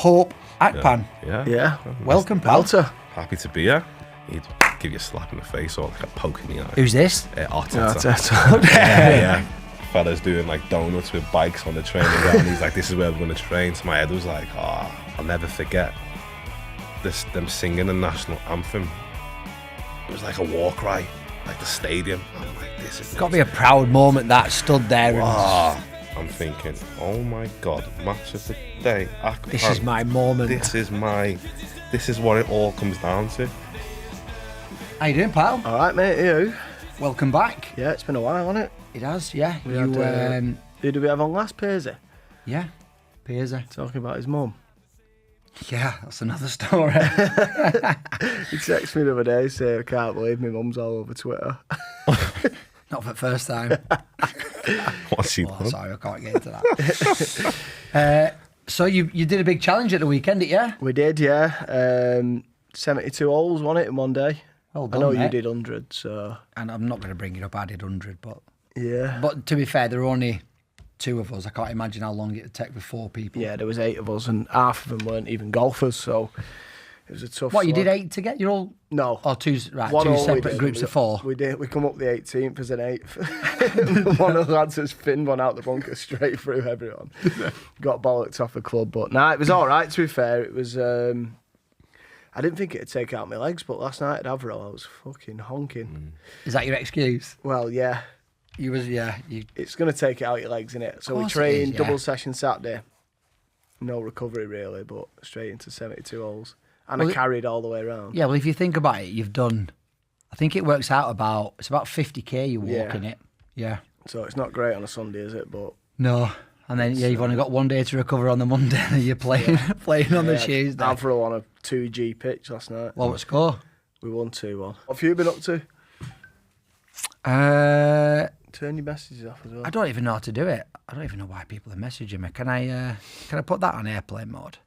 Hope Akpan. Yeah. Welcome, pal. Happy to be here. He'd give you a slap in the face or like a poke in the eye. Who's this? Arteta. Yeah. Fellas doing like donuts with bikes on the training ground. He's like, this is where we're going to train. So my head was like, I'll never forget them singing the national anthem. It was like a war cry, like the stadium. I'm like, this is... It's got to be a proud moment that stood there. I'm thinking, oh my God, match of the day. Akpan. This is my moment. This is what it all comes down to. How you doing, pal? All right, mate. You? Welcome back. Yeah, it's been a while, hasn't it? It has, yeah. Who did we have on last, Pearsy? Yeah, Pearsy. Talking about his mum. Yeah, that's another story. He texted me the other day saying, I can't believe my mum's all over Twitter. Not for the first time. What's she done? Sorry, I can't get into that. So you did a big challenge at the weekend, didn't you? We did, yeah. 72 holes, won it in one day. Well done, I know mate. you did 100, so... And I'm not going to bring it up, I did 100, but... Yeah. But to be fair, there were only 2 of us. I can't imagine how long it would take with 4 people. Yeah, there was 8 of us, and half of them weren't even golfers, so it was a tough What, you slog. did 8 to get? You're all... No. Oh, 2 One two all we separate did. groups of 4. We did. We come up the 18th as an 8th. One of the lads has finned one out the bunker straight through everyone. Got bollocked off the club, but nah, it was all right. To be fair, it was. I didn't think it'd take out my legs, but last night at Avril, I was fucking honking. Is that your excuse? Well, yeah. You was, You... It's gonna take it out your legs, innit? So we course it trained is, yeah. double session Saturday. No recovery really, but straight into 72 holes, and Well, I carried all the way around. Yeah, well, if you think about it, you've done... I think it works out about 50k you walk Yeah. in it. Yeah. So it's not great on a Sunday, is it? But No. And then, you've only got 1 day to recover on the Monday, and you're playing on the Tuesday. Avril on a 2G pitch last night. Well, what score? We won 2-1. What have you been up to? Turn your messages off as well. I don't even know how to do it. I don't even know why people are messaging me. Can I put that on airplane mode?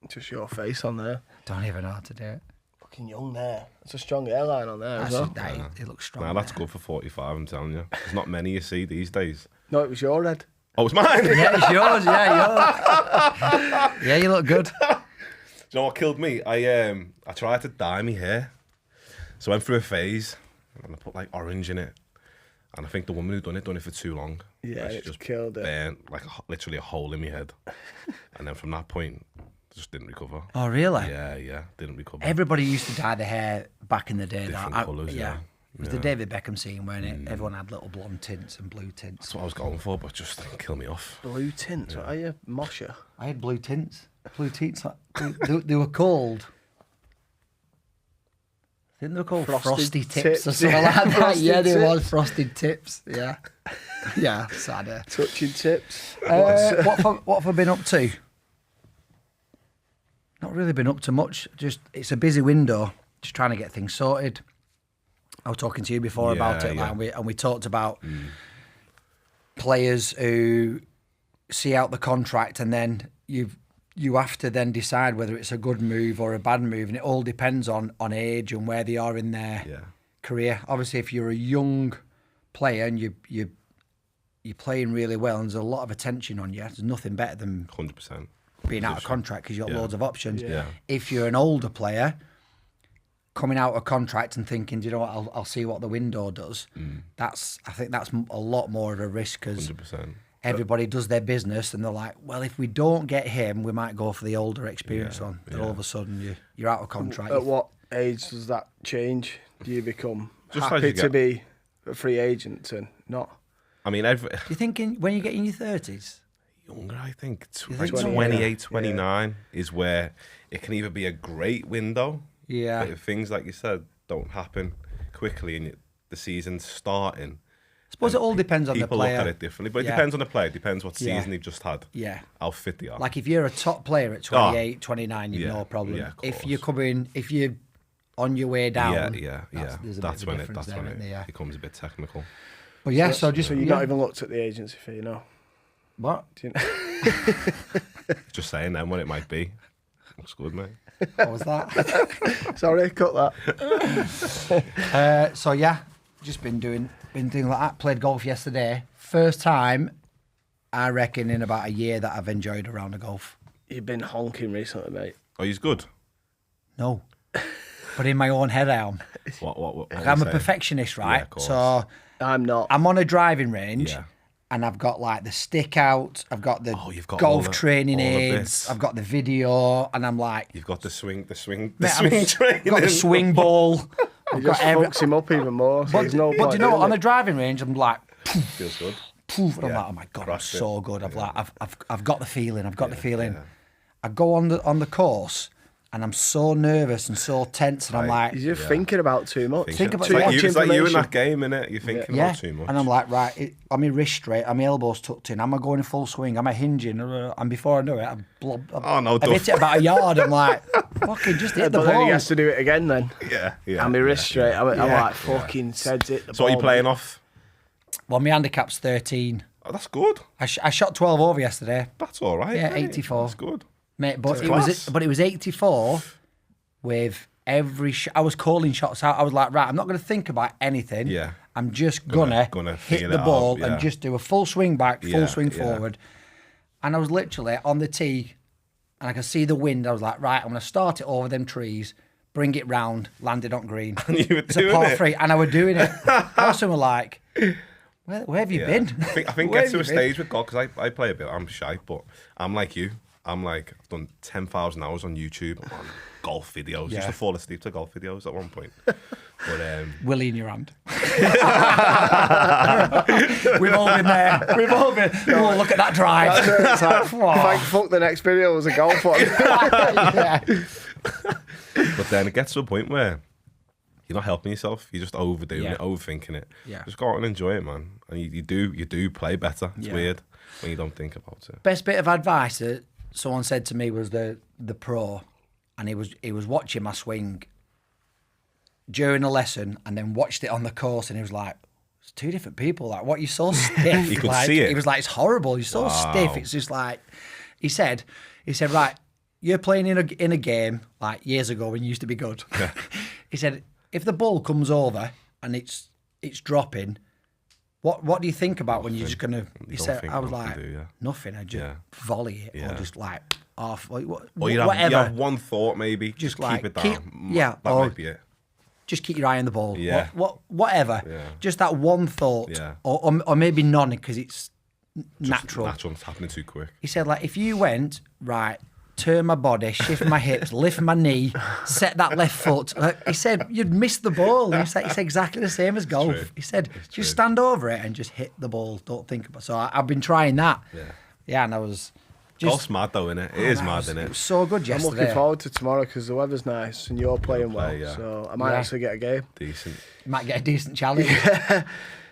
Just your face on there. Don't even know how to do it. Fucking young there. That's a strong hairline on there as well. It looks strong. Nah, that's there. good for 45, I'm telling you. There's not many you see these days. No, it was your head. Oh, it's mine? Yeah, it's yours. Yeah, yours. Yeah, you look good. Do you know what killed me? I tried to dye my hair. So I went through a phase and I put like orange in it. And I think the woman who done it for too long. Yeah, She it just killed it. burnt like literally a hole in my head. And then from that point, just didn't recover. Oh, really? Yeah, didn't recover. Everybody used to dye their hair back in the day. Different colours, It was the Yeah. David Beckham scene, weren't it? Everyone had little blonde tints and blue tints. That's what I was going for, but just didn't kill me off. Blue tints. What are you? Mosher? I had blue tints. Blue tints. They were called... I think they were called frosty tips or something like that. Frosted Yeah, they tips. was frosted tips. Yeah. Yeah, sad. Touching tips. What have I been up to? Not really been up to much. Just it's a busy window. Just trying to get things sorted. I was talking to you before about it, yeah. and we talked about players who see out the contract, and then you have to then decide whether it's a good move or a bad move, and it all depends on age and where they are in their career. Obviously, if you're a young player and you're playing really well, and there's a lot of attention on you, there's nothing better than 100%. being out of contract because you've got loads of options. Yeah. If you're an older player coming out of contract and thinking, do you know what, I'll see what the window does, I think that's a lot more of a risk because 100%. everybody does their business and they're like, well, if we don't get him, we might go for the older experience one. Then all of a sudden you're out of contract. At what age does that change? Do you become Just as happy you to get- be a free agent and not? I mean, You think when you get in your 30s? younger, I think, think like so? 28, 29 is where it can either be a great window, Yeah. but if things, like you said, don't happen quickly and the season's starting, I suppose it all depends on the people player. look at it differently. But it Yeah. depends on the player. It depends what Yeah. season they've just had, Yeah. how fit they are. Like if you're a top player at 28, 29, you've Yeah, no problem. yeah, of If course. if you're on your way down, yeah. there's a That's bit of a when difference there, isn't there? Yeah. becomes a bit technical. But yeah, so just So you've not even looked at the agency fee, no? what? Do you know? Just saying then what it might be. Looks good, mate. What was that? Sorry, cut that. So yeah, just been doing like that. Played golf yesterday. First time I reckon in about a year that I've enjoyed a round of golf. You've been honking recently, mate. Oh, he's good. No. But in my own head I am. What I'm a perfectionist, right? Yeah, of course. So I'm not. I'm on a driving range. Yeah. And I've got like the stick out, I've got the you've got golf training all the aids, bits. I've got the video, and I'm like, You've got the swing mate, training. I've got the swing ball. It just fucks him up even more. So there's no But point you know what? doing On it. a driving range, I'm like, Feels good. poof, and I'm Yeah. like, oh my god, I'm Crushed so it. good. Yeah. I've got the feeling. I've got the feeling. yeah. I go on the course, and I'm so nervous and so tense, and I'm like, You're just thinking about too much. Think about it's like, too much it's like you in information. that game, innit? You're thinking yeah, about too much. and I'm like, right, are my wrists straight? Are my elbows tucked in? Am I going in full swing? Am I hinging? And before I know it, I've hit it about a yard. I'm like, fucking just hit the But then he ball. has to do it again then. yeah. And my wrist straight. I'm Yeah. like, fucking said it. The So what are you ball. playing off? Well, my handicap's 13. Oh, that's good. I shot 12 over yesterday, That's all right. Yeah, mate. 84. That's good. mate. But That's it was class. but it was 84 with every shot. I was calling shots out. I was like, right, I'm not going to think about anything. Yeah. I'm just gonna hit feel the it ball out, yeah. and just do a full swing back, full Yeah, swing yeah. forward. And I was literally on the tee, and I could see the wind. I was like, right, I'm going to start it over them trees, bring it round, land it on green. And you were It's a doing par it. 3, and I was doing it. Also, were like, where have you Yeah. been? I think Where get have to you a been? stage with God, because I play a bit. I'm shy, but I'm like you. I'm like, I've done 10,000 hours on YouTube on golf videos. Yeah. Used to fall asleep to golf videos at one point. But Willie in your hand. We've all been there. We've all been. Oh, look at that drive. It's like, Wow. thank fuck the next video was a golf one. Yeah. but then it gets to a point where you're not helping yourself. You're just overdoing Yeah. it, overthinking it. Yeah. Just go out and enjoy it, man. And you do play better. It's Yeah. weird when you don't think about it. Best bit of advice that someone said to me was the pro, and he was watching my swing during a lesson, and then watched it on the course, and he was like, "It's two different people. Like, what? You're so stiff." You could like, see it. He was like, "It's horrible. You're so stiff. It's just like." He said, right, you're playing in a game like years ago when you used to be good. He said, if the ball comes over and it's dropping, what do you think about when you're just gonna? He don't said, think I was nothing, like, do you? nothing. I just Yeah. volley it Yeah. or just like off, like, Or you whatever. have one thought maybe. Just like, keep it keep- down. yeah, That or- might be it. Just keep your eye on the ball. Yeah. Whatever. Yeah. Just that one thought, Yeah. or maybe none because it's natural. Natural. It's happening too quick. He said, like, if you went, right, turn my body, shift my hips, lift my knee, set that left foot, he said, you'd miss the ball. He said, it's exactly the same as golf. true. He said, It's just true. stand over it and just hit the ball. Don't think about it. So I've been trying that. Yeah. Yeah, and I was Golf's just... mad though, innit? It is mad, It innit? was so good I'm yesterday. looking forward to tomorrow because the weather's nice and you're playing well. play, yeah. So I might Yeah. actually get a game. Decent. Might get a decent challenge.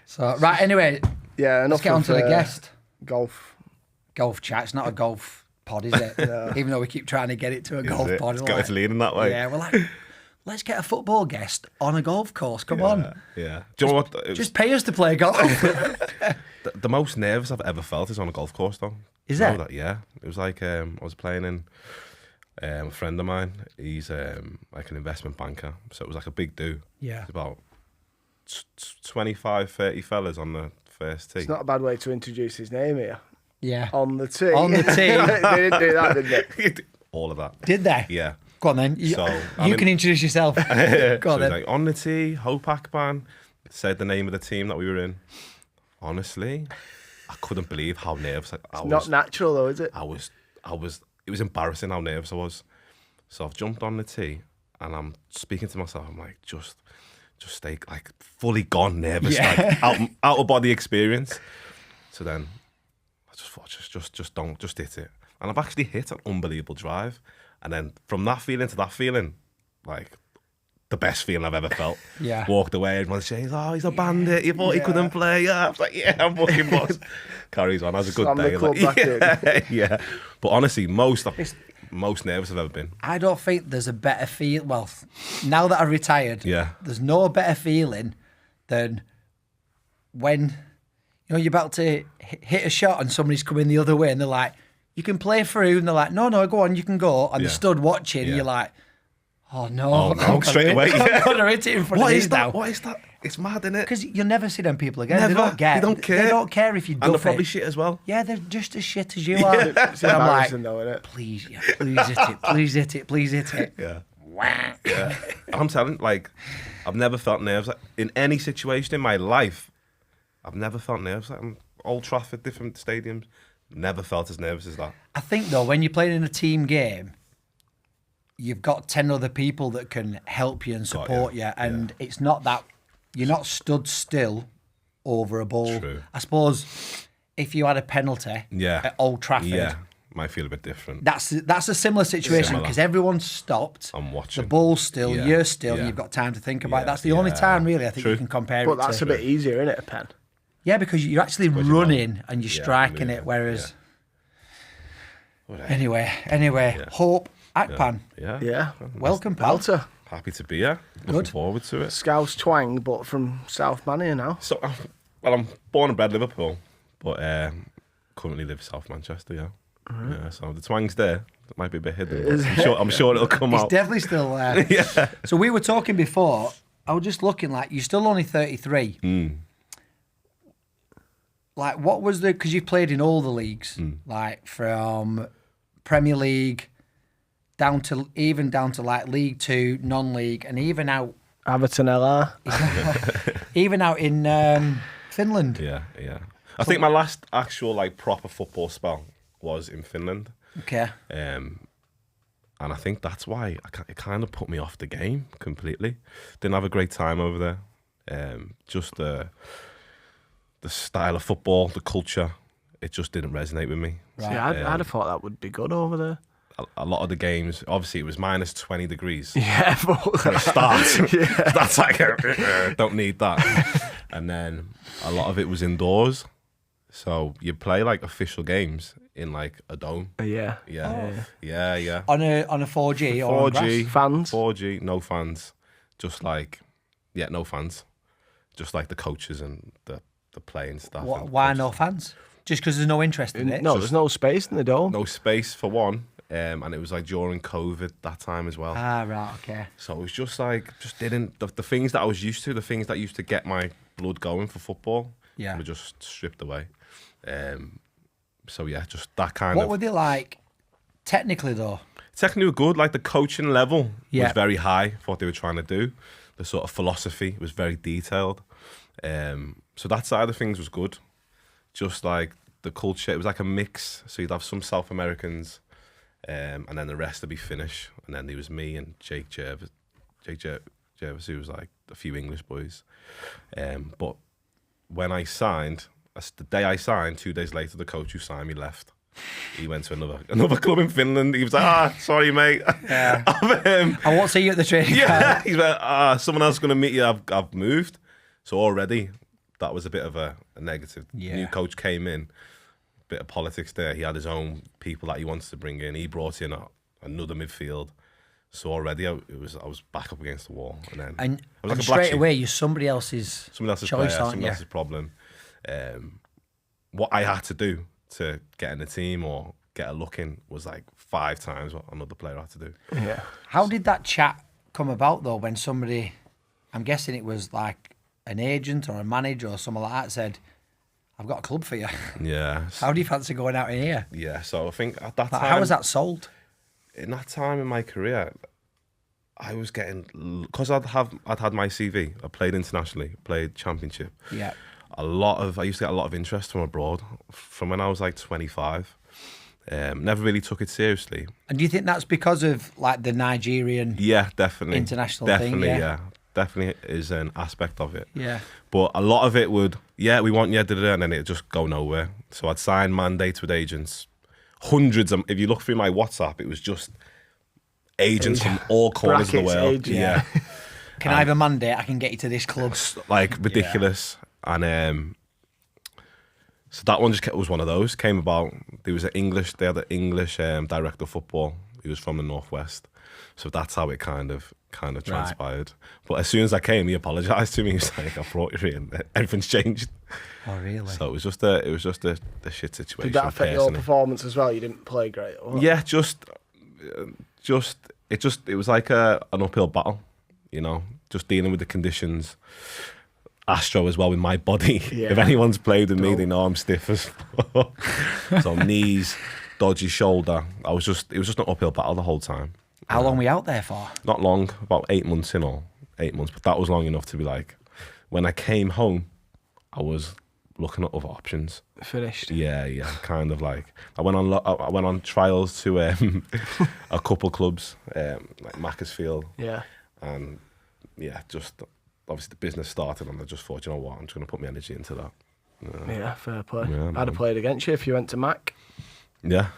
So, right, anyway, Yeah, enough let's get on to the of, guest. Golf. Golf chat. It's not a golf pod, is it? Even though we keep trying to get it to a golf pod. It's we're got its leaning that way. Yeah, we're like, let's get a football guest on a golf course. Come on. Yeah. Do you know what? It was- Just pay us to play golf. the most nervous I've ever felt is on a golf course, though. Is Do you know it? that? Yeah. It was like I was playing in a friend of mine. He's like an investment banker, so it was like a big do. Yeah. It's about 25, 30 fellas on the first tee. It's not a bad way to introduce his name here. Yeah. On the tee. On the tee. They didn't do that, did they? All of that. Did they? Yeah. Go on then. You, So, you I mean- can introduce yourself. Go So on it was then. like on the tee, Hope Akpan, said the name of the team that we were in. Honestly, I couldn't believe how nervous I was. Not natural though, is it? I was, it was embarrassing how nervous I was. So I've jumped on the tee and I'm speaking to myself. I'm like, just stay like fully gone nervous, Yeah. like out of body experience. So then I just thought, just hit it. And I've actually hit an unbelievable drive. And then from that feeling to that feeling, like the best feeling I've ever felt. Yeah. Walked away, everyone's saying, oh, he's a bandit. You thought he couldn't play. Yeah. I was like, yeah, I'm fucking boss. Carries on. Has a good Slam the day. club Like, back in. yeah. But honestly, most nervous I've ever been. I don't think there's a better feel. Well, now that I've retired, Yeah. there's no better feeling than when you're about to hit a shot and somebody's coming the other way and they're like, you can play through, and they're like, no, go on, you can go. And Yeah. they stood watching, and Yeah. you're like, Oh no! Oh no! Straight away. I'm gonna hit it in front of these now. What is that? It's mad, isn't it? Because you'll never see them people again. Never. They don't care. They don't care. They don't care if you And duff they're probably it. shit as well. Yeah, they're just as shit as you are. It's And I'm like, embarrassing though, isn't it? please hit it, please hit it, please hit it. Yeah. Wah. Yeah. I'm telling, like, I've never felt nerves in any situation in my life. I've never felt nerves like Old Trafford, different stadiums. Never felt as nervous as that. I think though, when you're playing in a team game, you've got 10 other people that can help you and support you, and it's not that you're not stood still over a ball. True. I suppose if you had a penalty at Old Trafford, might feel a bit different. that's a similar situation because everyone's stopped. I'm watching. The ball's still, you're still, yeah. you've got time to think about it. That's the only time really I think you can compare it But to. that's a bit easier, isn't it, a pen? Yeah, because you're actually running and you're striking it, whereas... Anyway, Hope Akpan. Yeah. Welcome, pal. Belter. Happy to be here. Looking forward to it. Scouse twang, but from South Mania now. So, well, I'm born and bred Liverpool, but currently live South Manchester, yeah, so the twang's there. It might be a bit hidden. But I'm sure it'll come out. It's definitely still there. Yeah. So we were talking before, I was just looking like, you're still only 33. Like, what was because you've played in all the leagues, like from Premier League down to like League 2, non-league, and even out Everton LR. even out in Finland. Yeah. I think my last actual like proper football spell was in Finland. Okay. And I think that's why it kind of put me off the game completely. Didn't have a great time over there. Just the style of football, the culture, it just didn't resonate with me. Right. See, I'd have thought that would be good over there. A lot of the games, obviously, it was minus 20 degrees. Yeah, For a start. That's like, don't need that. And then a lot of it was indoors. So you play like official games in like a dome. Yeah. On a 4G or on grass? 4G. Fans? 4G, no fans. Just like, no fans. Just like the coaches and the playing staff. Why no fans? Just because there's no interest in it? No, there's no space in the dome. No space for one. And it was like during COVID that time as well. Ah, right, okay. So it was just like, the things that I was used to, the things that used to get my blood going for football, were just stripped away. So yeah, just that kind of... What were they like technically though? Technically were good, like the coaching level was very high for what they were trying to do. The sort of philosophy was very detailed. So that side of things was good. Just like the culture, it was like a mix. So you'd have some South Americans, and then the rest would be Finnish. And then there was me and Jake Jervis, who was like a few English boys. But when I signed, the day I signed, 2 days later, the coach who signed me left. He went to another club in Finland. He was like, sorry, mate. Yeah. I won't see you at the training camp. He's like, someone else is going to meet you. I've moved. So already, that was a bit of a negative. Yeah. New coach came in, bit of politics there. He had his own people that he wanted to bring in. He brought in another midfield. So already, I was back up against the wall. And I was like straight away, you're somebody else's choice, aren't somebody you? else's problem. What I had to do to get in the team or get a look in was like 5 times what another player had to do. Yeah. How did that chat come about though? When somebody, I'm guessing it was like an agent or a manager or someone like that said, "I've got a club for you." Yeah. How do you fancy going out in here? Yeah. So I think at that time, how was that sold? In that time in my career, I was getting, because I'd had my CV. I played internationally, played championship. Yeah. I used to get a lot of interest from abroad from when I was like 25. Never really took it seriously. And do you think that's because of like the Nigerian definitely international thing? Yeah. Definitely is an aspect of it. Yeah. But a lot of it would, we want you, and then it'd just go nowhere. So I'd sign mandates with agents. Hundreds of, if you look through my WhatsApp, it was just agents from all corners of the world. Agents. Yeah. Can I have a mandate? I can get you to this club. Like ridiculous. And so that one was one of those. Came about. They had an English director of football. He was from the Northwest. So that's how it kind of transpired. But as soon as I came, he apologised to me. He was like, "I brought you in. Everything's changed." Oh really? So it was just a shit situation. Did that affect your performance as well? You didn't play great. Or what? Yeah, just it was like an uphill battle, you know, just dealing with the conditions. Astro as well with my body. Yeah. If anyone's played with me, they know I'm stiff as fuck. So knees, dodgy shoulder. It was just an uphill battle the whole time. How long were you out there for? Not long, about 8 months in all. 8 months, but that was long enough to be like, when I came home, I was looking at other options. Finished. Yeah, kind of like I went on trials to a couple clubs, like Macclesfield. Yeah. And yeah, just obviously the business started, and I just thought, you know what, I'm just going to put my energy into that. Yeah, fair play. Yeah, I'd have played against you if you went to Mac. Yeah.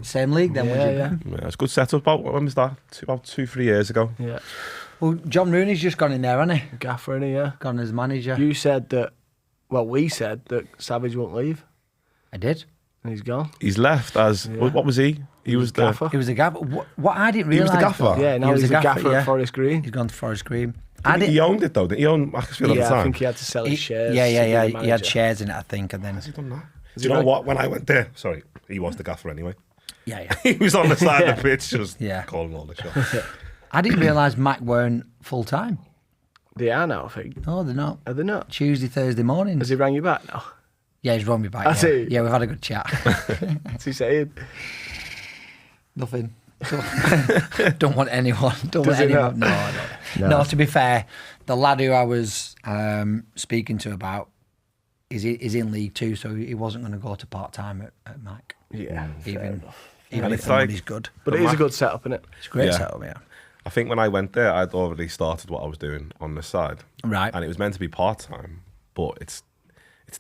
Same league then, would you? Yeah, it's a good setup. When was that? About 2-3 years ago. Yeah. Well, John Rooney's just gone in there, hasn't he? Gaffer, innit, yeah. Gone as manager. You said that, well, we said that Savage won't leave. I did. And he's gone. He's left as, what was he? He was the gaffer. He was a gaffer. What I didn't realise. He was the gaffer? Yeah, now he's a gaffer at Forest Green. He's gone to Forest Green. He owned it though, didn't he? Own Macclesfield at the time? I think he had to sell his shares. Yeah. He had shares in it, I think, and then. Has he done that? Do you know what? When I went there, sorry, he was the gaffer anyway. Yeah. He was on the side of the pitch, just calling all the shots. I didn't realise Mac weren't full time. They are now, I think. No, they're not. Are they not? Tuesday, Thursday mornings. Has he rang you back now? Yeah, he's rung me back. Has he? Yeah, we've had a good chat. What's he saying? Nothing. Don't want anyone. Don't Does want he anyone. not? No, to be fair, the lad who I was speaking to about is in League Two, so he wasn't going to go to part time at Mac. Yeah, even And if it's the like- money's good. But it is a good setup, isn't it? It's a great Yeah. setup, yeah. I think when I went there, I'd already started what I was doing on the side. Right. And it was meant to be part-time, but it's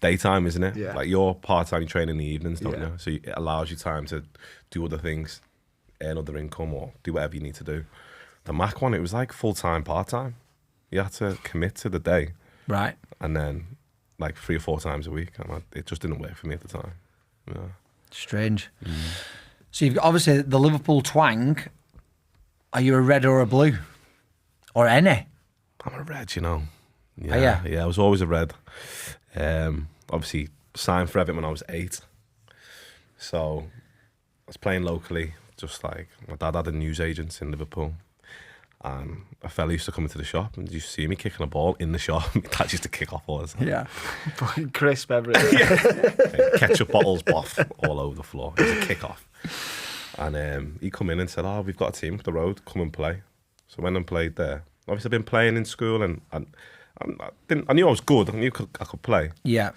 daytime, isn't it? Yeah. Like you're part-time, you train in the evenings, don't Yeah. you? So it allows you time to do other things, earn other income, or do whatever you need to do. The Mac one, it was like full-time, part-time. You had to commit to the day. Right. And then like 3 or 4 times a week. And it just didn't work for me at the time. Yeah. Strange. So you've got obviously the Liverpool twang. Are you a red or a blue? Or any? I'm a red, you know. Yeah, Oh, yeah? I was always a red. Obviously, signed for Everton when I was 8. So, I was playing locally, just like, my dad had a newsagent in Liverpool. And a fella used to come into the shop and you see me kicking a ball in the shop. My dad used to kick off all the time. Yeah. Fucking crisp everything. Ketchup bottles off all over the floor. It was a kick off. And he come in and said, "Oh, we've got a team up the road, come and play." So I went and played there. Obviously, I've been playing in school and I knew I was good. I knew I could play. Yeah.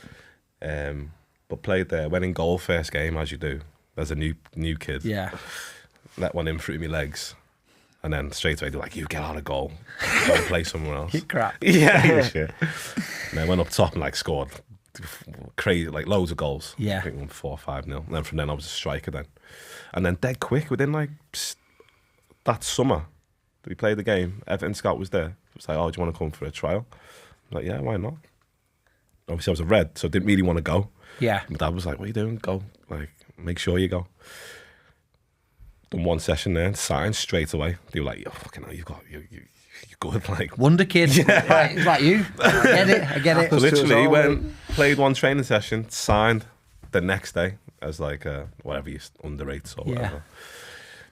But played there, went in goal first game, as you do. There's a new kid. Yeah. Let one in through my legs. And then straight away, they're like, "You get out of goal. Go and play somewhere else." You crap. Yeah, shit. And then went up top and like scored crazy, like loads of goals. Yeah. I think 4 or 5-0. And then from then I was a striker then. And then dead quick, within like that summer that we played the game, Everton scout was there. It was like, "Oh, do you want to come for a trial?" I'm like, "Yeah, why not?" Obviously I was a red, so I didn't really want to go. Yeah. My dad was like, "What are you doing? Go. Like, make sure you go." Done one session there, signed straight away. They were like, "Oh, fucking hell, you're good." Like, Wonder Kid. Yeah. It's like you. I get it. literally went, played one training session, signed the next day as like whatever you under 8s or whatever.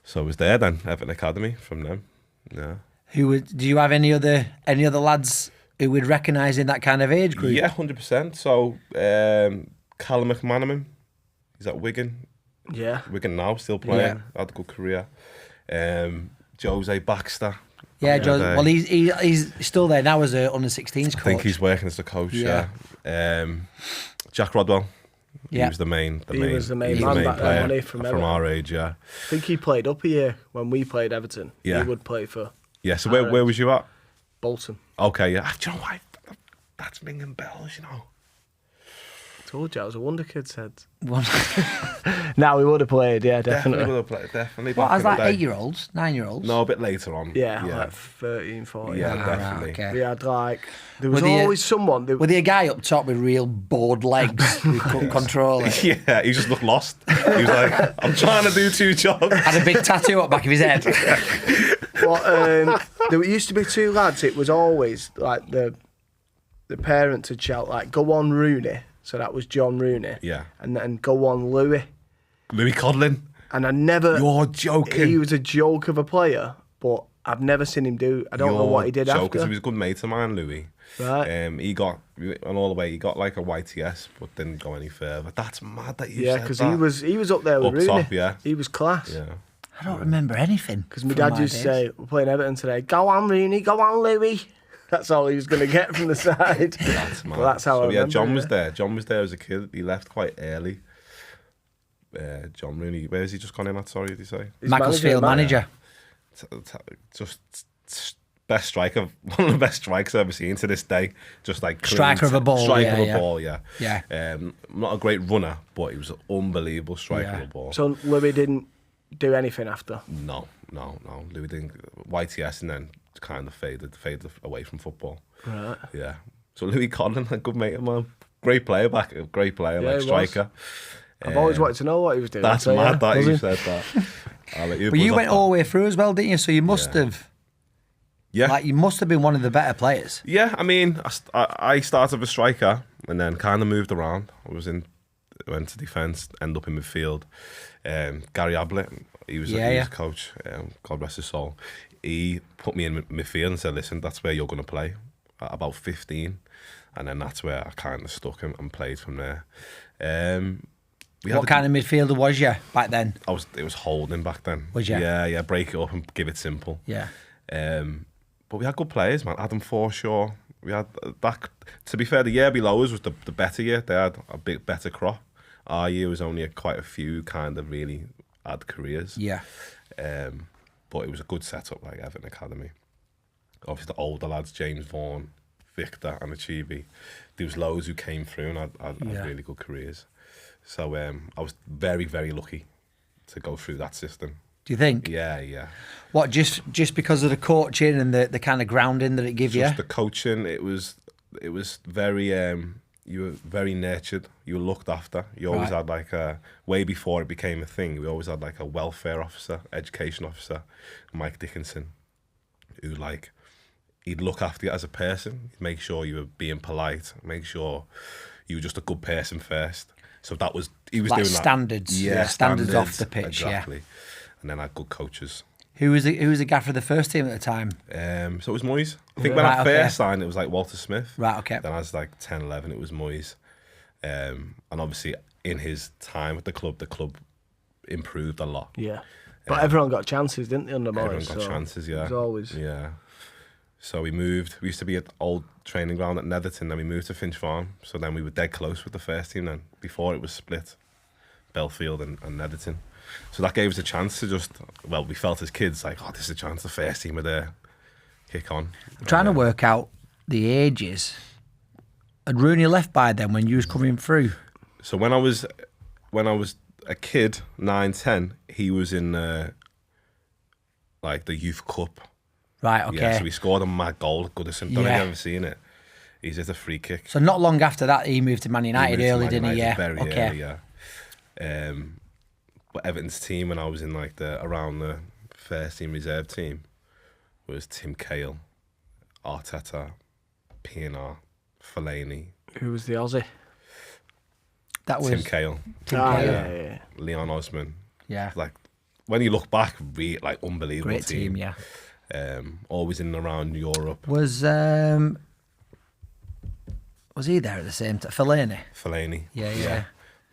So I was there then, Everton Academy from them. Yeah. Do you have any other lads who would recognise in that kind of age group? Yeah, 100%. So Callum McManaman, he's at Wigan. Yeah. Wigan now, still playing. Had a good career. Jose Baxter. Yeah, well, he's still there now as a under-16s coach. I think he's working as a coach. Yeah. Jack Rodwell. He was the main. He was the main man back then, wasn't he, from our age. Yeah. I think he played up a year when we played Everton. Yeah. He would play for. Yeah. So where was you at? Bolton. Okay. Yeah. Do you know why? That's ringing bells. You know. Told you I was a wonder kid. Said. Now we would have played. Yeah, definitely. Would have played. Definitely. What, as like 8-year-olds, 9-year-olds? No, a bit later on. Yeah, like 13, 14. Yeah, definitely. Right, okay. We had like there was always someone. Was there a guy up top with real bored legs who couldn't control it? Yeah, he just looked lost. He was like, "I'm trying to do 2 jobs." Had a big tattoo up back of his head. Well, there used to be 2 lads. It was always like the parents would shout like, "Go on, Rooney." So that was John Rooney. Yeah. And then "Go on, Louis." Louis Codlin. And I never. You're joking. He was a joke of a player, but I've never seen him do. I don't know what he did after. Because he was a good mate of mine, Louis. Right. He got on all the way. He got like a YTS, but didn't go any further. That's mad that you Yeah, said because that. he was up there with Up Rooney. top, yeah. He was class. Yeah. I don't remember anything. Because my dad used to say, "We're playing Everton today. Go on, Rooney. Go on, Louis." That's all he was going to get from the side. That's mad. Well, that's how I remember. John was there. John was there as a kid. He left quite early. John Rooney. Where has he just gone in at? Sorry, did he say? Macclesfield manager. Just best striker, one of the best strikers I've ever seen to this day. Just like striker of a ball. Yeah. Yeah. Not a great runner, but he was an unbelievable striker of a ball. So Louis didn't do anything after? No. Louis didn't. YTS and then kind of faded away from football. Right. Yeah. So Louis Conlon, a good mate of mine, great player, like striker. I've always wanted to know what he was doing. That's mad that you said that. But you went all the way through as well, didn't you? So you must have. Yeah. Like, you must have been one of the better players. Yeah, I mean, I started as a striker and then kind of moved around. Went to defence, ended up in midfield. Gary Ablett, he was a coach, God rest his soul. He put me in midfield and said, listen, that's where you're going to play at about 15. And then that's where I kind of stuck him and played from there. What kind of midfielder was you back then? It was holding back then. Was you? Yeah, break it up and give it simple. Yeah. But we had good players, man. Adam Forshaw. We had that. To be fair, the year below us was the better year. They had a bit better crop. Our year was only quite a few kind of really had careers. Yeah. But it was a good setup, like Everton Academy. Obviously, the older lads, James Vaughan, Victor, and Achieve. There was loads who came through and had really good careers. So I was very, very lucky to go through that system. Do you think? Yeah. What, just because of the coaching and the kind of grounding that it gave you? Just the coaching, it was very, you were very nurtured, you were looked after. You always had like way before it became a thing, we always had like a welfare officer, education officer, Mike Dickinson, who he'd look after you as a person, he'd make sure you were being polite, make sure you were just a good person first. So he was doing standards, that. Yeah, standards off the pitch, exactly. And then I had good coaches. Who was the gaffer of the first team at the time? So it was Moyes. I think when I first signed, it was like Walter Smith. Right, okay. Then I was like 10, 11, it was Moyes. And obviously in his time at the club improved a lot. Yeah. But everyone got chances, didn't they, under Moyes? Everyone got chances, yeah. It was always. Yeah. So we moved. We used to be at old training ground at Netherton, then we moved to Finch Farm. So then we were dead close with the first team then. Before it was split, Belfield and Netherton. So that gave us a chance to we felt as kids like, this is a chance, the first team are there, kick on. I'm trying to work out the ages. Had Rooney left by then when you was coming through? So when I was a kid, 9, 10, he was in the youth cup. Right, okay. Yeah, so he scored a mad goal at Goodison. Don't know if you've ever seen it. He's hit a free kick. So not long after that, he moved to Man United early, didn't he? Yeah, very okay. early, yeah. But Everton's team when I was in around the first team reserve team was Tim Cahill, Arteta, PNR, Fellaini. Who was the Aussie? That was Tim Cahill. Yeah. Leon Osman. Yeah. When you look back, unbelievable Great team, yeah. Always in and around Europe. Was he there at the same time? Fellaini. Yeah.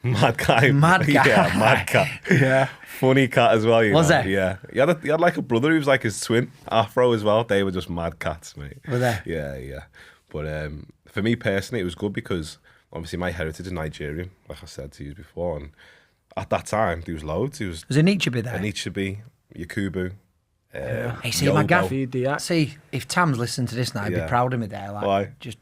Mad guy. Yeah, mad cat. Yeah. Funny cat as well, Was know? he? Yeah. He had a brother who was like his twin, Afro as well. They were just mad cats, mate. Were they? Yeah. But for me personally, it was good because obviously my heritage is Nigerian, like I said to you before. And at that time, there was loads. Was Anichebe there? Anichebe, Yakubu. Hey, see, my gaff. Yeah. See, if Tam's listening to this now, he'd be proud of me there. Why? Just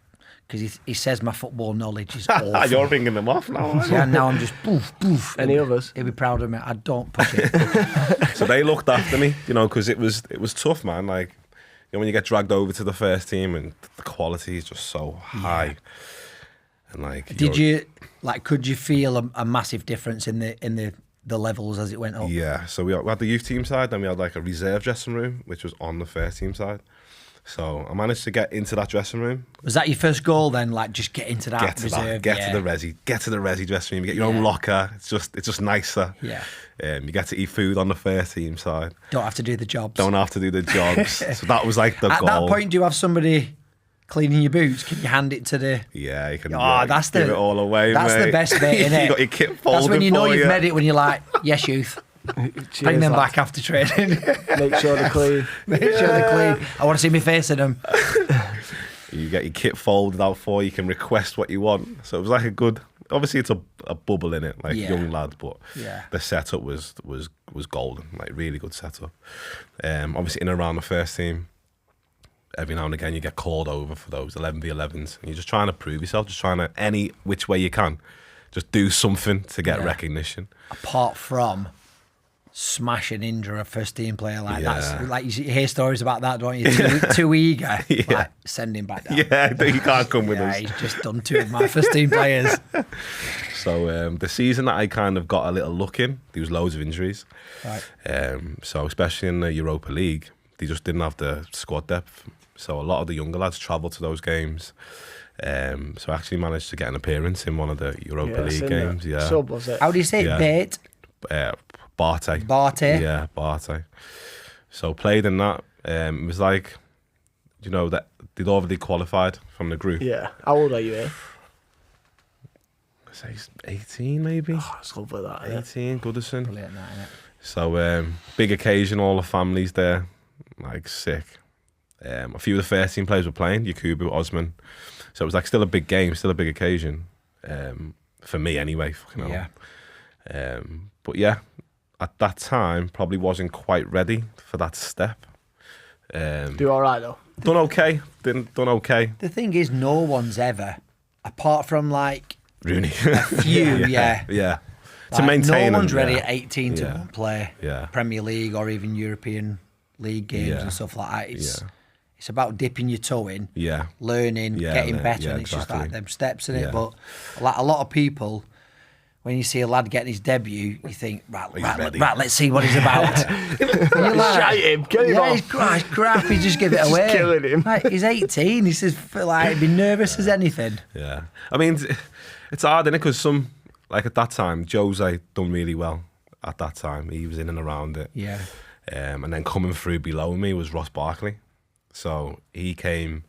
because he says my football knowledge is awful. You're ringing them off now. Yeah, now I'm just boof. Any others? He'd be proud of me. I don't push it. So they looked after me, because it was tough, man. When you get dragged over to the first team and the quality is just so high, and could you feel a massive difference in the levels as it went up? Yeah. So we had the youth team side, then we had a reserve dressing room, which was on the first team side. So I managed to get into that dressing room. Was that your first goal then? Like, just get into that reserve? Get to the resi dressing room. You get your own locker. It's just nicer. Yeah. You get to eat food on the first team side. Don't have to do the jobs. So that was like the goal. At that point, do you have somebody cleaning your boots? Can you hand it to the... Yeah, you can give it all away, That's mate. the best bit, innit? You got your kit folded. That's when you know you've made it, when you're like, yes, youth. Bring them back after training. Make sure they're clean. Make sure they're clean. I want to see me face in them. You get your kit folded out for you. Can request what you want. So it was like a good... Obviously, it's a bubble in it, like young lad, but the setup was golden, like really good setup. Obviously, in and around the first team, every now and again you get called over for those 11v11s, and you're just trying to prove yourself, just trying to any which way you can, just do something to get recognition. Apart from smash and injure a first team player that's like you hear stories about that, don't you? Too eager, like send him back down. Yeah, he can't come with us. He's just done two of my first team players. So the season that I kind of got a little look in, there was loads of injuries. Right. So especially in the Europa League, they just didn't have the squad depth. So a lot of the younger lads travelled to those games. So I actually managed to get an appearance in one of the Europa League games. Yeah. Sub, was it? How do you say it? Bait? Barte. Barte? Yeah, Barte. So played in that. It was like, you know, that they'd already qualified from the group. Yeah. How old are you here? I say 18 maybe. Oh, it's lovely that. 18, Goodison. Brilliant, that, innit? So big occasion, all the families there, like sick. A few of the first team players were playing, Yakubu, Osman. So it was like still a big game, still a big occasion. For me anyway, fucking hell. Yeah. But yeah, at that time, probably wasn't quite ready for that step. Do all right though? Done okay. Done okay. The thing is, no one's ever, apart from like Rooney. a few, yeah. To maintain. No one's ready at 18 to go and play Yeah. Premier League or even European League games and stuff like that. It's about dipping your toe in, learning, getting better, and it's just like them steps in it. But like a lot of people, when you see a lad getting his debut, you think, right, let's see what he's about. You're like, Shite him, kill him off. He's crap, he just give it away. Just killing him. Like, he's 18, he says, like, he'd be nervous as anything. Yeah. I mean, it's hard, innit? Because like at that time, Jose done really well at that time. He was in and around it. Yeah. And then coming through below me was Ross Barkley. So he came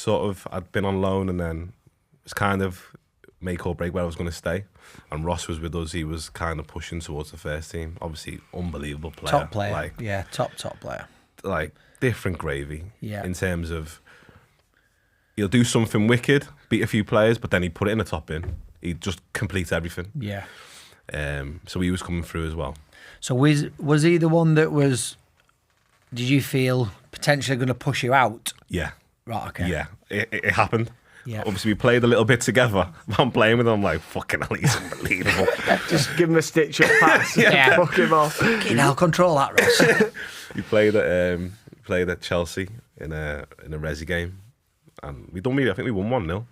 I'd been on loan and then it was kind of make or break where I was going to stay. And Ross was with us. He was kind of pushing towards the first team. Obviously, unbelievable player. Top player. Like, top player. Like, different gravy. Yeah. In terms of, he'll do something wicked, beat a few players, but then he'd put it in the top bin. He'd just complete everything. Yeah. So he was coming through as well. So was he the one that was, did you feel potentially going to push you out? Yeah. Right, okay. Yeah, it happened. Yeah. Obviously, we played a little bit together. I'm playing with him. I'm like, fucking hell, he's unbelievable. Just give him a stitch-up pass. Yeah. Fuck him off. Fucking hell, control that, Ross. He played at Chelsea in a resi game, and I think we won 1-0.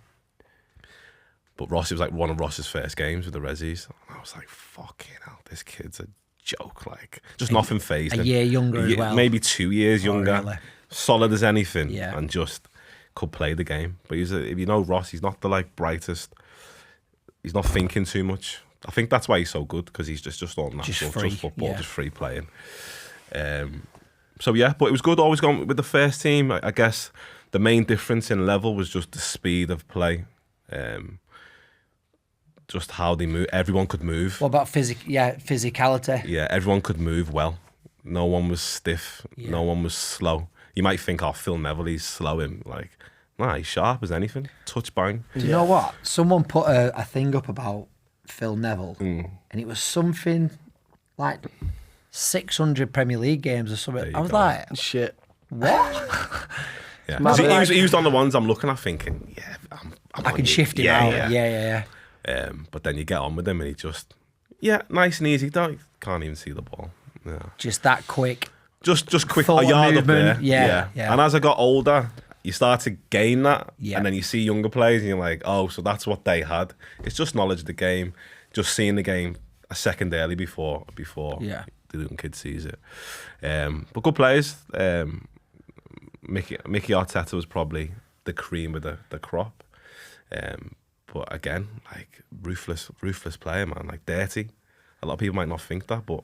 But Ross, it was like one of Ross's first games with the resis. And I was like, fucking hell, this kid's a joke. Like, just nothing phased him. A year younger as well. Maybe 2 years younger. Really? Solid as anything, Yeah. and just could play the game. But if you know Ross, he's not the like brightest. He's not thinking too much. I think that's why he's so good, because he's just all natural, just football, just free playing. So yeah, but it was good. Always going with the first team. I guess the main difference in level was just the speed of play. Just how they move. Everyone could move. What about physicality? Yeah, everyone could move well. No one was stiff. Yeah. No one was slow. You might think, oh, Phil Neville, he's slow him. Like, nah, he's sharp as anything. Touch bang. Do you know what? Someone put a thing up about Phil Neville, and it was something like 600 Premier League games or something. I was like, shit. what? Yeah. So he was on the ones I'm looking at thinking, yeah, I can shift him out. Yeah. But then you get on with him and he just, nice and easy. Can't even see the ball. Yeah. Just that quick. Just quick, Thought a yard movement. up there. Yeah. And as I got older, you start to gain that. Yeah. And then you see younger players and you're like, oh, so that's what they had. It's just knowledge of the game. Just seeing the game a second early before the young kid sees it. But good players. Mikel Arteta was probably the cream of the crop. But again, like ruthless player, man. Like dirty. A lot of people might not think that, but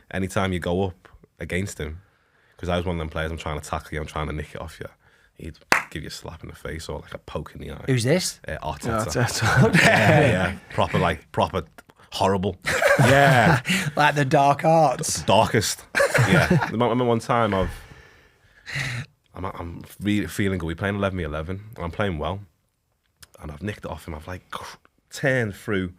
anytime you go up against him, because I was one of them players, I'm trying to tackle you, I'm trying to nick it off you, he'd give you a slap in the face or like a poke in the eye. Who's this? Arteta. yeah. Proper horrible. Yeah. Like the dark arts. The darkest. Yeah. I remember one time I'm really feeling good. We're playing 11v11 and I'm playing well. And I've nicked it off him. I've like turned through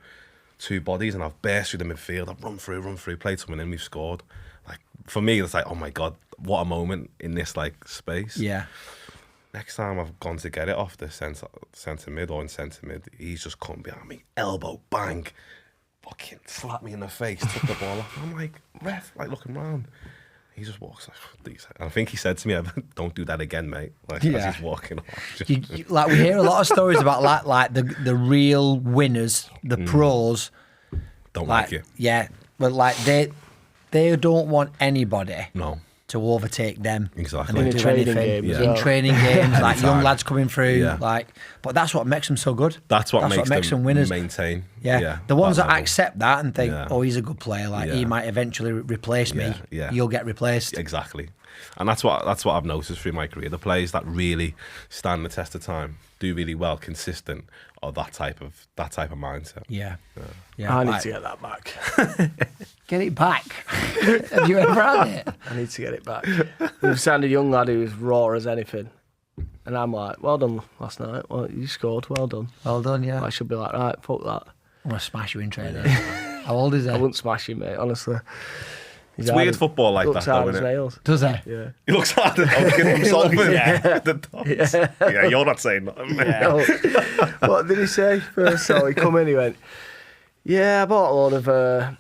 two bodies and I've burst through the midfield. I've run through, played someone in, we've scored. Like for me, it's like, oh my God, what a moment in this like space. Yeah. Next time I've gone to get it off the centre mid or in centre mid, he's just come behind me, elbow, bang, fucking slap me in the face, took the ball off. I'm like, ref, like looking round. He just walks like, and I think he said to me, "Don't do that again, mate." Like as he's walking off. Like we hear a lot of stories about like the real winners, the pros. Don't like you. Yeah, but like they don't want anybody. No. To overtake them. Exactly. And in training games. Yeah. In training games, like young lads coming through. Yeah. Like, but that's what makes them so good. That's what makes them winners. Maintain. Yeah. The ones that level. accept that and think, oh, he's a good player, like he might eventually replace me. Yeah. You'll get replaced. Exactly. And that's what I've noticed through my career. The players that really stand the test of time, do really well, consistent, are that type of mindset. Yeah. I need to get that back. Get it back. Have you ever had it? I need to get it back. We've signed a young lad who's raw as anything. And I'm like, well done last night. Well, you scored, well done. Well done, yeah. I should be like, right, fuck that. I'm going to smash you in training. How old is he? I wouldn't smash him, mate, honestly. It's weird football like that, though, isn't it? Does he? Yeah. He looks hard at himself. Yeah, you're not saying nothing. No. What did he say first? So he come in, he went, yeah, I bought a load of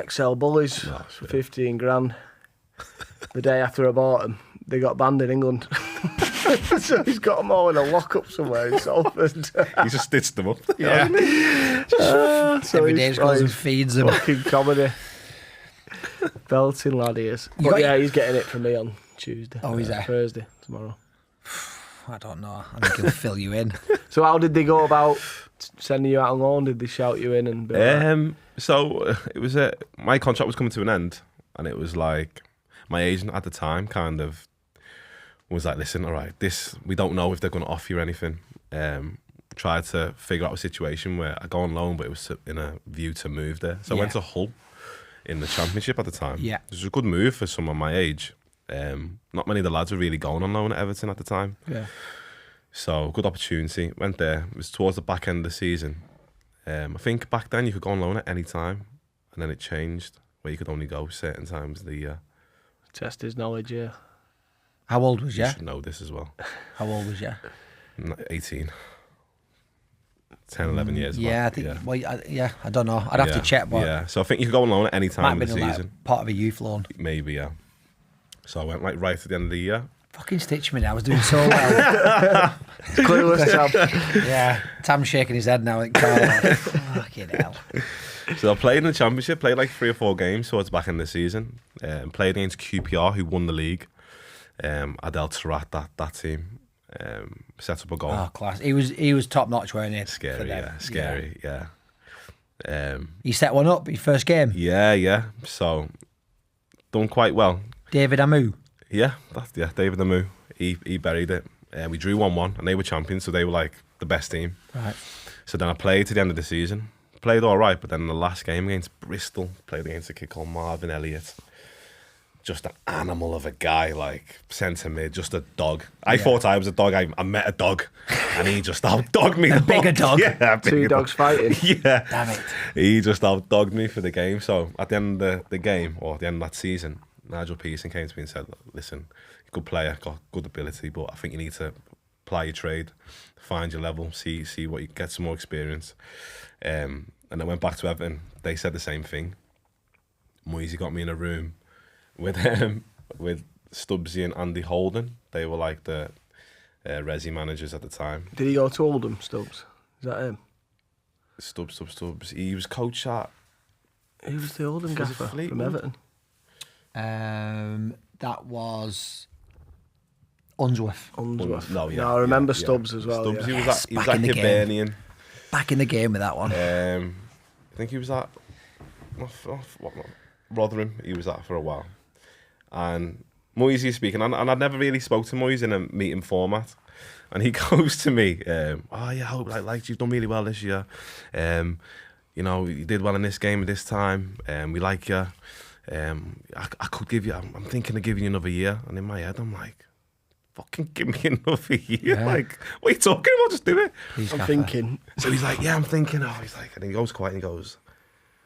XL bullies for 15 grand. The day after I bought them, they got banned in England. So he's got them all in a lockup somewhere in Salford. He just stitched them up. Yeah. So every day he goes and feeds them. Fucking comedy. Belting lad he is. But yeah, he's getting it from me on Tuesday. Oh, he's there? Thursday, tomorrow. I don't know. I think he'll fill you in. So how did they go about sending you out on loan? Did they shout you in and be like... So it was my contract was coming to an end, and it was like my agent at the time kind of was like, listen, all right, we don't know if they're going to offer you anything. Tried to figure out a situation where I go on loan, but it was in a view to move there. So I went to Hull in the Championship at the time. Yeah, it was a good move for someone my age. Not many of the lads were really going on loan at Everton at the time. Yeah. So good opportunity. Went there. It was towards the back end of the season. I think back then you could go on loan at any time, and then it changed where you could only go certain times of the year. Test his knowledge, yeah. How old was you? You should know this as well. How old was you? 18. 10, 11 years. Yeah, I think. Yeah. Well, I don't know. I'd have to check. But yeah, so I think you could go on loan at any time of the season. Like part of a youth loan. Maybe, yeah. So I went like right at the end of the year. Fucking stitch me now. I was doing so well. Clueless, Tam. Yeah, Tam's shaking his head now. Like, fucking hell. So I played in the Championship, played like 3 or 4 games towards the back end of the season. Played against QPR, who won the league. Adel Tarat, that team. Set up a goal. Oh, class. He was top notch, weren't he? Scary, yeah. Scary, yeah. He set one up, his first game? Yeah. So, done quite well. David Amu? Yeah, David Amu. He buried it. We drew 1-1, and they were champions, so they were like the best team. Right. So then I played to the end of the season. Played all right, but then in the last game against Bristol, played against a kid called Marvin Elliott. Just an animal of a guy, like centre mid, just a dog. I thought I was a dog. I met a dog, and he just outdogged me. A bigger dog. Yeah, two dogs fighting. Yeah, damn it. He just outdogged me for the game. So at the end of the game, or at the end of that season, Nigel Pearson came to me and said, "Listen, good player, got good ability, but I think you need to apply your trade, find your level, see what you get some more experience." And I went back to Everton. They said the same thing. Moyes got me in a room with Stubbsy and Andy Holden. They were like the Resi managers at the time. Did he go to Oldham, Stubbs? Is that him? Stubbs. He was coach at... Who was the Oldham gaffer from Everton? That was... Unsworth. No, yeah. No, I remember Stubbs as well. Stubbs, Yeah. he was at Hibernian. Back in the game with that one. I think he was at Rotherham. He was at for a while. And Moyes is speaking, and I'd never really spoke to Moyes in a meeting format. And he goes to me, Hope, like you've done really well this year. You did well in this game at this time. We like you. I could give you. I'm thinking of giving you another year. And in my head, I'm like, fucking give me another year. Yeah. Like, what are you talking about? Just do it. I'm thinking. So he's like, yeah, I'm thinking. Oh, he's like, and he goes quiet and he goes,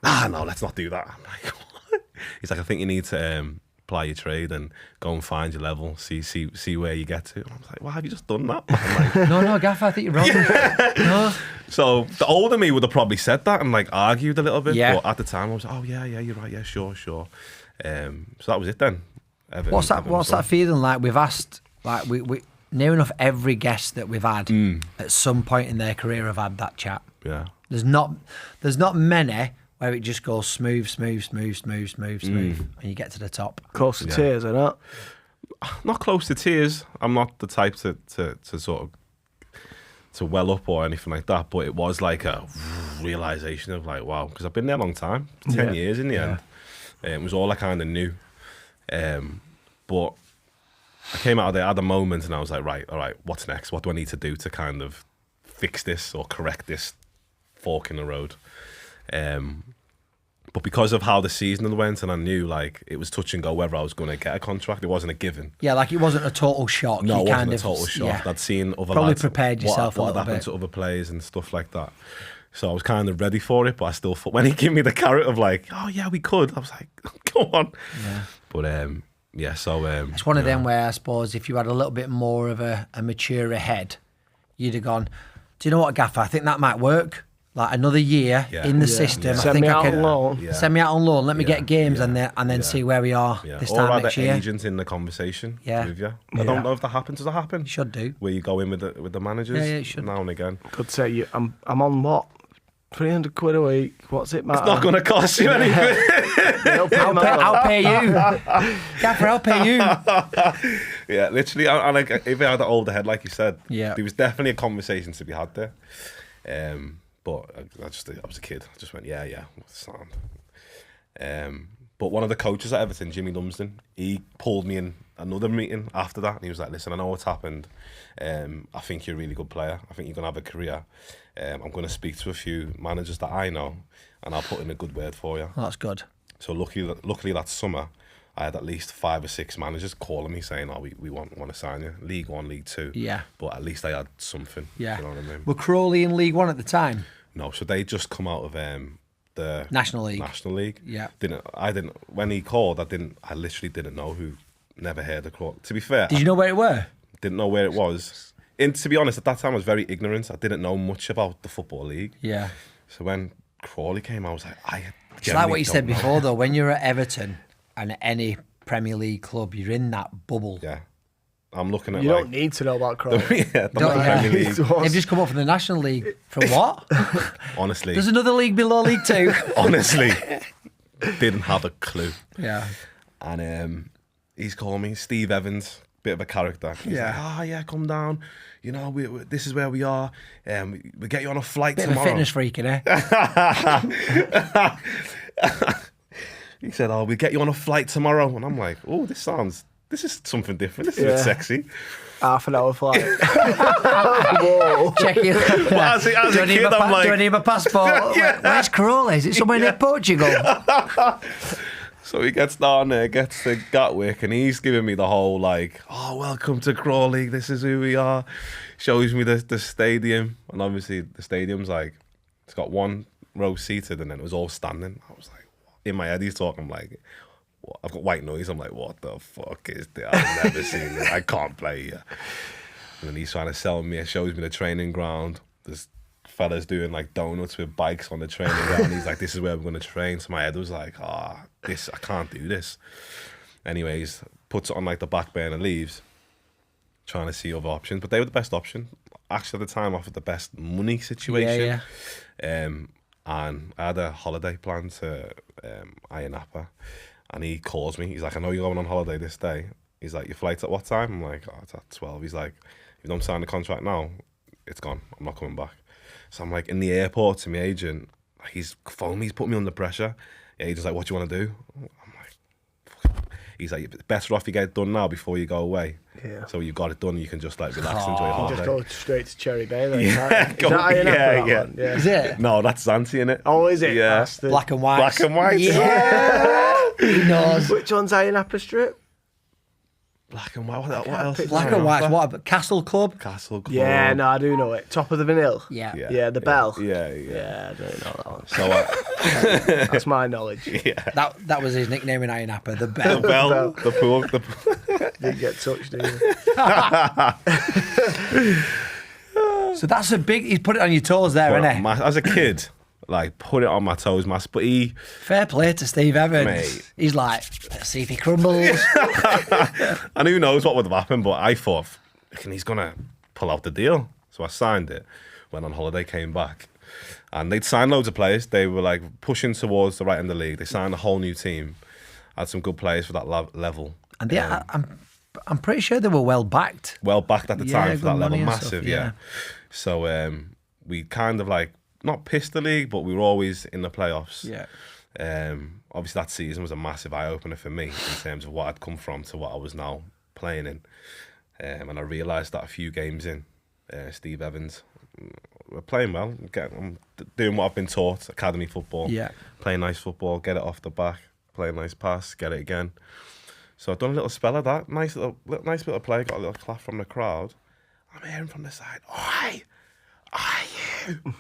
no, let's not do that. I'm like, what? He's like, I think you need to apply your trade and go and find your level, see where you get to. And I was like, well, have you just done that? I'm like, no, Gaffer, I think you're wrong. No. So the older me would have probably said that and like argued a little bit. Yeah. But at the time I was, oh yeah, you're right, yeah, sure. So that was it then. What's that feeling like? We've asked, like we near enough every guest that we've had at some point in their career have had that chat. Yeah. There's not many where it just goes smooth, and you get to the top. Close to tears, or not? Not close to tears. I'm not the type to sort of to well up or anything like that, but it was like a realisation of like, wow, because I've been there a long time, 10 years in the end. It was all I kind of knew. But I came out of there, I had a moment and I was like, right, all right, what's next? What do I need to do to kind of fix this or correct this fork in the road? But because of how the season went, and I knew like it was touch and go whether I was going to get a contract, it wasn't a given. Yeah, like it wasn't a total shock. No, it wasn't a total shock. Yeah. I'd seen other probably lads, prepared yourself what had happened to other players and stuff like that. So I was kind of ready for it, but I still thought when he gave me the carrot of like, oh yeah, we could, I was like, go on. Yeah. But so it's one of them where I suppose if you had a little bit more of a mature head, you'd have gone, do you know what, Gaffer? I think that might work. Like another year in the system. I think I can send me out on loan. Let me get games and then see where we are this time next year. Or agents in the conversation with you. I don't know if that happens. Does that happen? You should do. Where you go in with the managers it should. now and again. Could say I'm on what? £300 a week. What's it matter? It's not going to cost you anything. I'll pay you. Gaffer, I'll pay you. Yeah, literally. I like if I had an older head, like you said, there was definitely a conversation to be had there. But I was a kid. I just went, yeah, sound. But one of the coaches at Everton, Jimmy Lumsden, he pulled me in another meeting after that, and he was like, listen, I know what's happened. I think you're a really good player. I think you're going to have a career. I'm going to speak to a few managers that I know, and I'll put in a good word for you. That's good. So luckily that summer, I had at least 5 or 6 managers calling me saying, oh, we want to sign you. League 1, League 2. Yeah. But at least I had something. Yeah. You know what I mean? Were Crawley in League 1 at the time? No, so they just come out of the National League. Yeah. When he called, I literally didn't know who. Never heard of Crawley. To be fair, did you know where it were? Didn't know where it was. And to be honest, at that time I was very ignorant. I didn't know much about the Football League. Yeah. So when Crawley came, I was like, it's like what you said before, though. When you're at Everton and at any Premier League club, you're in that bubble. Yeah. I'm looking at. You don't need to know about Crawley. Premier League. They've just come up from the National League. For what? Honestly. There's another league below League 2. Honestly. Didn't have a clue. Yeah. And he's calling me Steve Evans, bit of a character. He's like, come down. You know, this is where we are. We get you on a flight tomorrow. Bit of a fitness freak, innit? He said, we get you on a flight tomorrow. And I'm like, this is something different. This is a bit sexy. Half an hour flight. Whoa. Check it. As a kid, I'm like... Do I need my passport? Where's Crawley? Is it somewhere near Portugal? So he gets down there, gets to Gatwick, and he's giving me the whole like, welcome to Crawley, this is who we are. Shows me the stadium, and obviously the stadium's like, it's got 1 row seated, and then it was all standing. I was like, in my head he's talking, I'm like, I've got white noise. I'm like, what the fuck is this? I've never seen this. I can't play here. And then he's trying to sell me. It shows me the training ground. There's fellas doing like donuts with bikes on the training ground. He's like, this is where we're going to train. So my head was like, I can't do this. Anyways, puts it on like the back burner and leaves, trying to see other options. But they were the best option. Actually, at the time, offered the best money situation. Yeah. And I had a holiday planned to Ayia Napa. And he calls me. He's like, I know you're going on holiday this day. He's like, your flight's at what time? I'm like, oh, it's at 12. He's like, if you don't sign the contract now, it's gone. I'm not coming back. So I'm like in the airport to my agent. He's phoned me. He's put me under pressure. The agent's like, what do you want to do? I'm like, fuck. He's like, it's better off you get it done now before you go away. Yeah. So you've got it done. You can just like relax and enjoy your holiday. Just go straight to Cherry Bay then. Yeah, Yeah. Is it? No, that's Zanti, innit? Oh, is it? Yeah. Bastard. Black and white. Black and white. Yeah. He knows. Which one's Iron Strip? Black and white. What else? Black and white. What about Castle Club? Castle Club. Yeah, no, I do know it. Top of the Vanille. Yeah. Yeah, the bell. Yeah. Yeah, I don't know that one. So That's my knowledge. yeah. That was his nickname in Iron Apple, the Bell. The bell, the pool. Didn't get touched, did you? So that's a big. He's put it on your toes there, isn't he? As a kid, like put it on my toes, but he. Fair play to Steve Evans. Mate. He's like, let's see if he crumbles. And who knows what would have happened, but I thought, he's gonna pull out the deal. So I signed it. Went on holiday, came back, and they'd signed loads of players. They were like pushing towards the right end of the league. They signed a whole new team. Had some good players for that level. And I'm pretty sure they were well backed. Well backed at the time for that level, massive, stuff, yeah. So we kind of like not pissed the league, but we were always in the playoffs. Yeah. Obviously that season was a massive eye opener for me in terms of what I'd come from to what I was now playing in. And I realised that a few games in, Steve Evans, we're playing well. I'm doing what I've been taught, academy football. Yeah. Playing nice football, get it off the back, play a nice pass, get it again. So I've done a little spell of that. Nice little play, got a little clap from the crowd. I'm hearing from the side, "Oi! Are you?"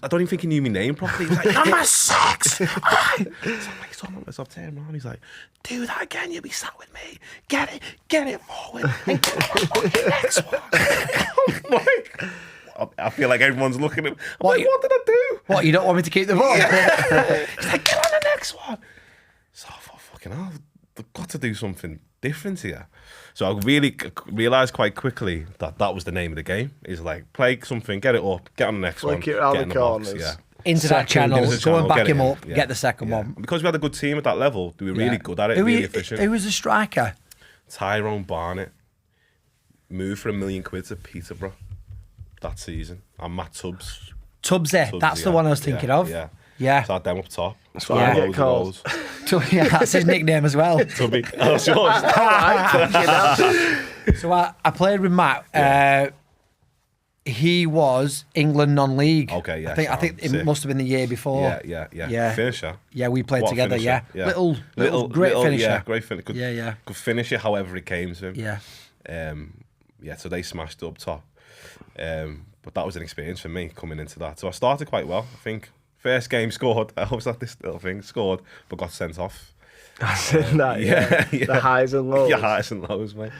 I don't even think he knew my name properly. He's like, "Number 6! Oi!" So I'm like, so myself turning around. He's like, "Do that again, you'll be sat with me. Get it forward. And get the next one." I'm like, I feel like everyone's looking at me. What did I do? What, you don't want me to keep the ball? He's like, "Get on the next one." So I thought, fucking hell, I've got to do something different here. So I really realised quite quickly that was the name of the game. Is like, play something, get it up, get on the next one, it around get in the the box. corners. Yeah. Into that channel, go and back him up, yeah. get the second one. And because we had a good team at that level, they were really good at it, really efficient. Who was the striker? Tyrone Barnett moved for £1 million to Peterborough that season. And Matt Tubbs. Tubbsy, that's the one I was thinking of. Yeah. Yeah. So I had them up top. That's what I get called. Yeah, that's his nickname as well. Tubby. Oh, that's yours. So I played with Matt. He was England non-league. Okay, yeah. I think it must have been the year before. Yeah. Finisher. Yeah, we played together. Finisher? Yeah. Little great finisher. Yeah, great finisher. Yeah. Could finish it however it came to him. Yeah. So they smashed it up top. But that was an experience for me coming into that. So I started quite well. I think first game scored. I always had this little thing, scored, but got sent off. That's it, the highs and lows. Yeah, highs and lows, mate.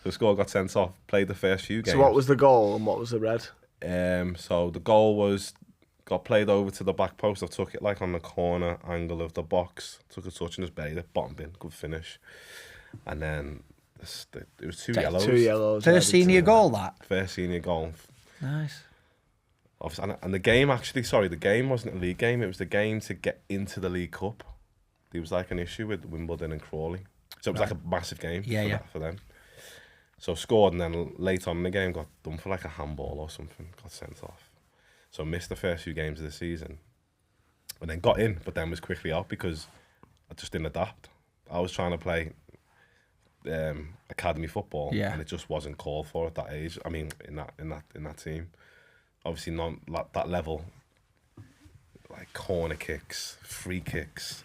So score, got sent off, played the first few games. So what was the goal and what was the red? So the goal got played over to the back post. I took it like on the corner angle of the box, took a touch and just buried it, bottom bin, good finish. And then it was two yellows. 2 yellows. First senior goal, that? First senior goal. Nice. And the game the game wasn't a league game, it was the game to get into the League Cup. There was like an issue with Wimbledon and Crawley. So it was like a massive game for them. So scored, and then late on in the game got done for like a handball or something, got sent off. So missed the first few games of the season. And then got in, but then was quickly out because I just didn't adapt. I was trying to play academy football, and it just wasn't called for at that age. I mean, in that team. Obviously not that level, like corner kicks, free kicks,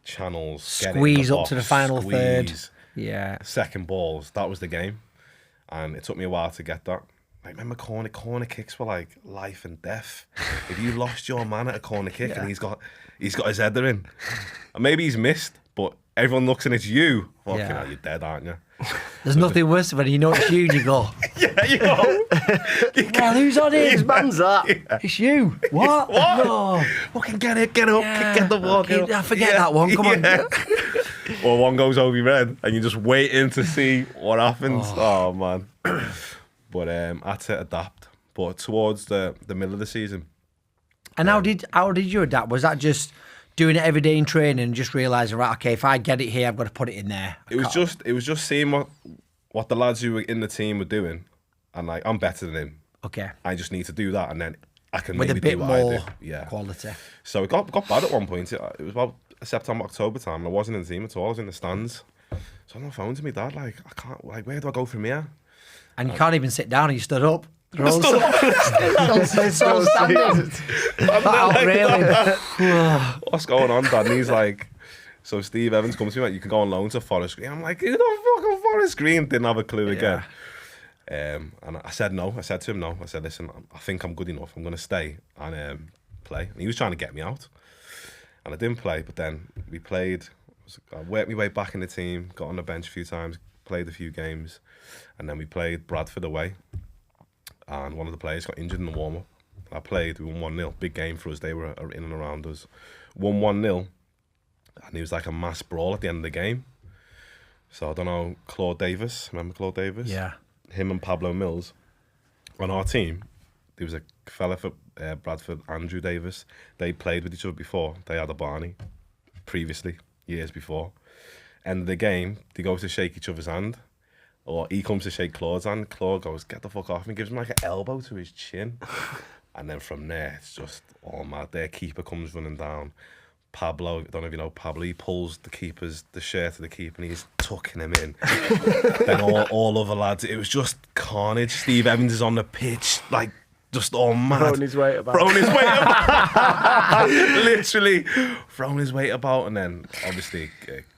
channels, squeeze up to the final third. Yeah. Second balls, that was the game. And it took me a while to get that. Like, remember corner kicks were like life and death. If you lost your man at a corner kick and he's got his header in, and maybe he's missed, but everyone looks and it's you. Fucking hell, you're dead, aren't you? There's nothing worse when you know it's you and you go, yeah, you go. Well, who's on it? Whose man's that? Yeah. It's you. What? No. Fucking get up, get the ball. I forget that one, come on. Or one goes over your head and you're just waiting to see what happens. Oh man. But I had to adapt. But towards the middle of the season. And how did you adapt? Was that just doing it every day in training and just realising, right, okay, if I get it here, I've got to put it in there? It was just seeing what the lads who were in the team were doing, and like, I'm better than him. Okay. I just need to do that, and then I can with maybe a bit do what more I do. Yeah. quality. So it got bad at one point. It was about September, October time, and I wasn't in the team at all. I was in the stands. So I'm on the phone to my dad, like, I can't, like, where do I go from here? And you can't even sit down, and you stood up. They're all It's all standing. What's going on, Dad? And he's like, so Steve Evans comes to me like, you can go on loan to Forest Green. I'm like, who the fucking Forest Green? Didn't have a clue again. And I said no. I said to him no. I said, listen, I think I'm good enough. I'm going to stay and play. And he was trying to get me out. And I didn't play, but then we played. I worked my way back in the team, got on the bench a few times, played a few games, and then we played Bradford away. And one of the players got injured in the warm-up. I played, we won 1-0. Big game for us. They were in and around us. Won 1-0. And it was like a mass brawl at the end of the game. So I don't know, Claude Davis, remember Claude Davis? Yeah. Him and Pablo Mills. On our team, there was a fella for Bradford, Andrew Davis. They played with each other before. They had a Barney previously, years before. End of the game, they go to shake each other's hand. Or he comes to shake Claude's hand. Claude goes, get the fuck off me, gives him like an elbow to his chin. And then from there, it's just all mad. Their keeper comes running down. Pablo, I don't know if you know Pablo, he pulls the shirt of the keeper and he's tucking him in. Then all other lads, it was just carnage. Steve Evans is on the pitch, like, just all mad. Throwing his weight about. Literally throwing his weight about. And then, obviously,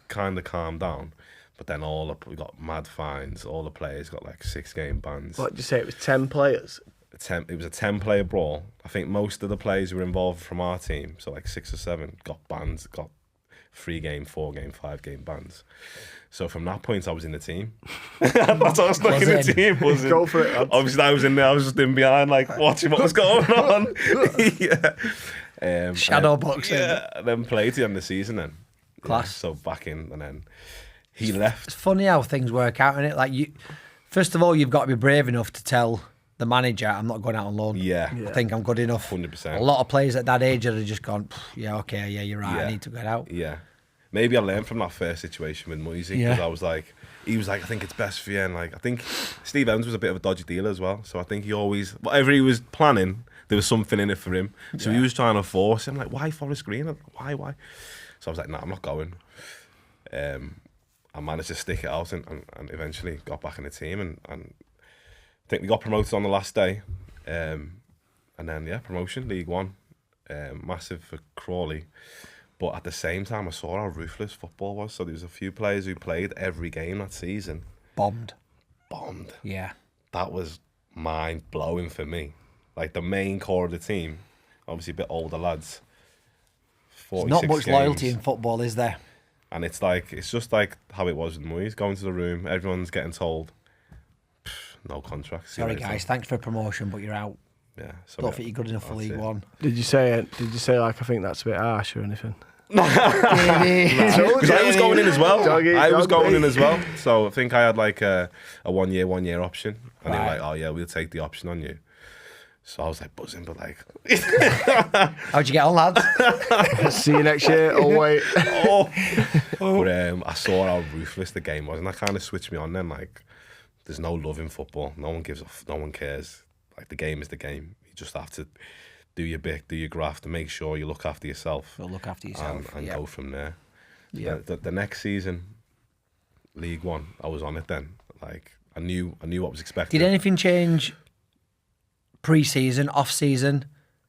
kind of calmed down. But then we got mad fines. All the players got like 6-game bans. What did you say? It was 10 players? It was a 10-player brawl. I think most of the players who were involved from our team, so like 6 or 7, got bans, got 3-game, 4-game, 5-game bans. So from that point, I was in the team. That's what I was stuck in the team. Go for it. Obviously, I was in there. I was just in behind, like, watching what was going on. Shadow boxing. Yeah, and then played to the end of the season then. Class. Yeah, so back in, and then he left. It's funny how things work out, isn't it? Like, first of all, you've got to be brave enough to tell the manager, I'm not going out on loan. Yeah. I think I'm good enough. 100%. A lot of players at that age have just gone, yeah, okay, yeah, you're right, I need to get out. Yeah. Maybe I learned from that first situation with Moyes, because I was like, he was like, I think it's best for you. And like, I think Steve Evans was a bit of a dodgy dealer as well. So I think he always, whatever he was planning, there was something in it for him. So he was trying to force him, like, why Forest Green? Why? So I was like, nah, I'm not going. I managed to stick it out and eventually got back in the team. And I think we got promoted on the last day. And then, promotion, League One. Massive for Crawley. But at the same time, I saw how ruthless football was. So there was a few players who played every game that season. Bombed. Yeah. That was mind-blowing for me. Like, the main core of the team, obviously a bit older lads. There's not much loyalty in football, is there? And it's just like how it was with Moyes. Going to the room, everyone's getting told, no contract. Sorry, guys, thanks for promotion, but you're out. Yeah. So don't think you're good enough for League One. Did you say like, I think that's a bit harsh or anything? Because I was going in as well. I was going in as well. So I think I had like a 1 year option. And they were like, oh yeah, we'll take the option on you. So I was like buzzing, but like... How'd you get on, lads? See you next year. Oh, wait. But I saw how ruthless the game was, and that kind of switched me on then. Like, there's no love in football. No one gives a no one cares. Like, the game is the game. You just have to do your bit, do your graft, and make sure you look after yourself. You'll look after yourself. And go from there. Yeah. The next season, League One, I was on it then. Like, I knew what was expected. Did anything change pre-season, off-season?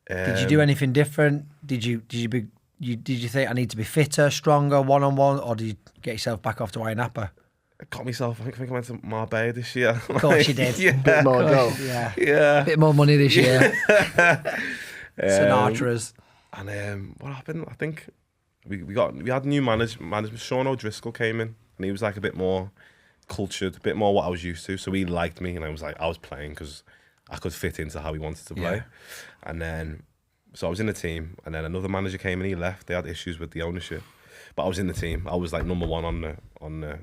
Did you do anything different? Did you think I need to be fitter, stronger, one-on-one, or did you get yourself back off to Iron Appa? I got myself, I think I went to Marbella this year. Of course you did. Yeah. Bit more dough. Yeah. Bit more money this year. Sinatra's. And what happened? I think we had new management. Sean O'Driscoll came in, and he was like a bit more cultured, a bit more what I was used to. So he liked me, and I was playing because I could fit into how he wanted to play. And then, so I was in the team, and then another manager came and he left. They had issues with the ownership, but I was in the team. I was like number 1 on the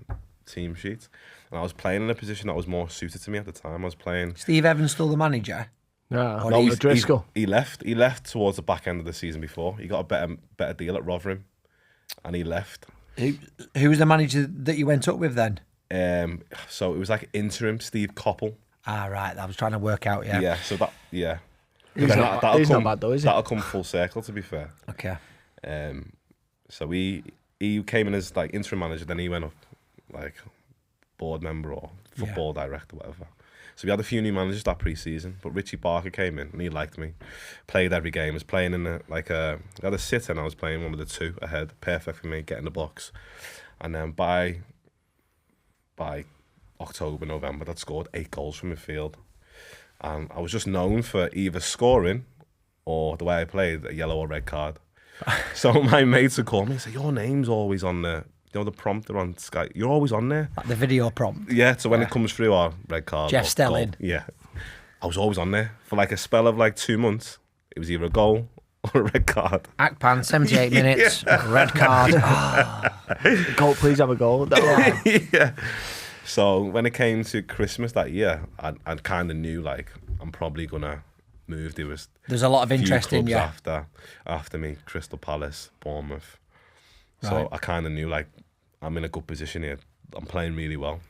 team sheet, and I was playing in a position that was more suited to me at the time. I was playing. Steve Evans still the manager? No, Driscoll. He left towards the back end of the season before. He got a better deal at Rotherham, and he left. Who was the manager that you went up with then? So it was like interim Steve Coppell. Ah, right. I was trying to work out. Yeah. Yeah. So that. Yeah. He's not bad though, is he? That'll come full circle, to be fair. Okay. So he came in as like interim manager, then he went up like board member or football director, whatever. So we had a few new managers that pre-season, but Richie Barker came in and he liked me. Played every game. Was playing in I had a sitter and I was playing one of the two ahead. Perfect for me, get in the box. And then by October, November, I'd scored 8 goals from midfield. And I was just known for either scoring or the way I played, a yellow or red card. So my mates would call me and say, your name's always on the prompter on Sky. You're always on there. Like the video prompt. Yeah, so when it comes through our red card. Jeff Stelling. Goal, yeah. I was always on there. For like a spell of like 2 months, it was either a goal or a red card. Akpan, 78 minutes, red card. Goal, please have a goal. Yeah. So when it came to Christmas that year, I kind of knew like I'm probably going to move. There's a lot of interest in you. After me, Crystal Palace, Bournemouth. So right. I kind of knew like I'm in a good position here. I'm playing really well.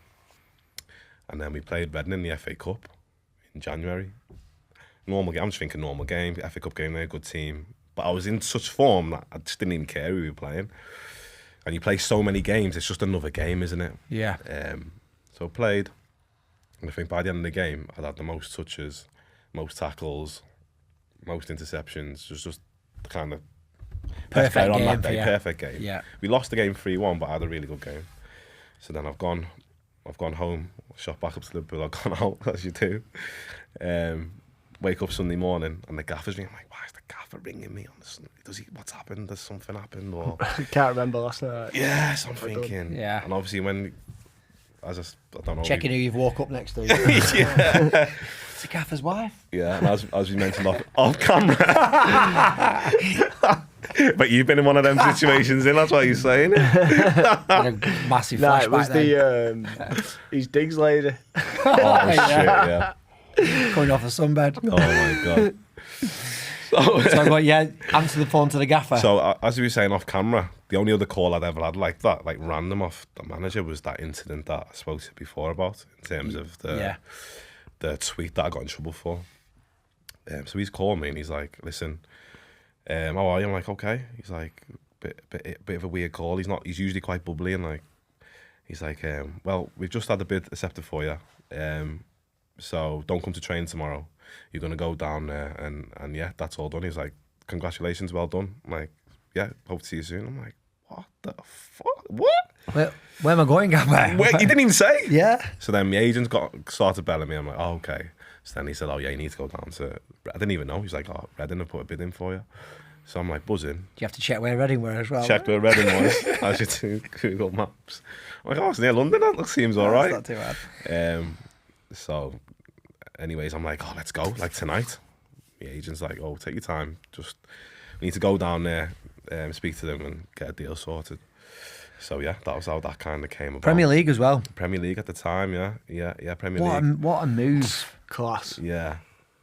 And then we played Reading in the FA Cup in January. Normal game. I'm just thinking normal game. FA Cup game there, good team. But I was in such form that I just didn't even care who we were playing. And you play so many games, it's just another game, isn't it? Yeah. So I played. And I think by the end of the game, I'd had the most touches, most tackles, most interceptions. It was just kind of perfect game on that day. Perfect game. Yeah. We lost the game 3-1, but I had a really good game. So then I've gone home, shot back up to Liverpool. I've gone out as you do. Wake up Sunday morning and the gaffer's ringing. I'm like, why is the gaffer ringing me on the Sunday? What's happened? Does something happen? Or can't remember last night. Yeah, so I'm thinking. Yeah. And obviously when I don't know. Checking who you've woke up next to. Yeah. It's the gaffer's wife. Yeah, and as we mentioned off camera. But you've been in one of them situations, that's why you're saying it. A massive flashback. It was the his digs lady. Oh shit, yeah. Coming off a sunbed. Oh my god. So answer the phone to the gaffer. So as we were saying off camera, the only other call I'd ever had like that, like random off the manager, was that incident that I spoke to before about, in terms of the tweet that I got in trouble for. So he's called me and he's like, listen, how are you? I'm like, okay. He's like, bit of a weird call. He's usually quite bubbly and like, he's like, well, we've just had a bid accepted for you. So don't come to train tomorrow. You're going to go down there and yeah, that's all done. He's like, congratulations, well done. I'm like, yeah, hope to see you soon. I'm like, what the fuck? What? Where am I going, Gaffer? Wait, you didn't even say? Yeah. So then my agent started belling me. I'm like, oh, okay. So then he said, oh yeah, you need to go down to, I didn't even know. He's like, oh, Reading have put a bid in for you. So I'm like buzzing. Do you have to check where Reading were as well? Check where Reading was, as you do Google Maps. I'm like, oh, it's near London. That seems all right. That's not too bad. So anyways, I'm like, oh, let's go, like tonight. The agent's like, oh, take your time. Just, we need to go down there, speak to them and get a deal sorted. So yeah, that was how that kind of came about. Premier League as well. Premier League at the time, yeah, Premier League. What a move. Class. Yeah.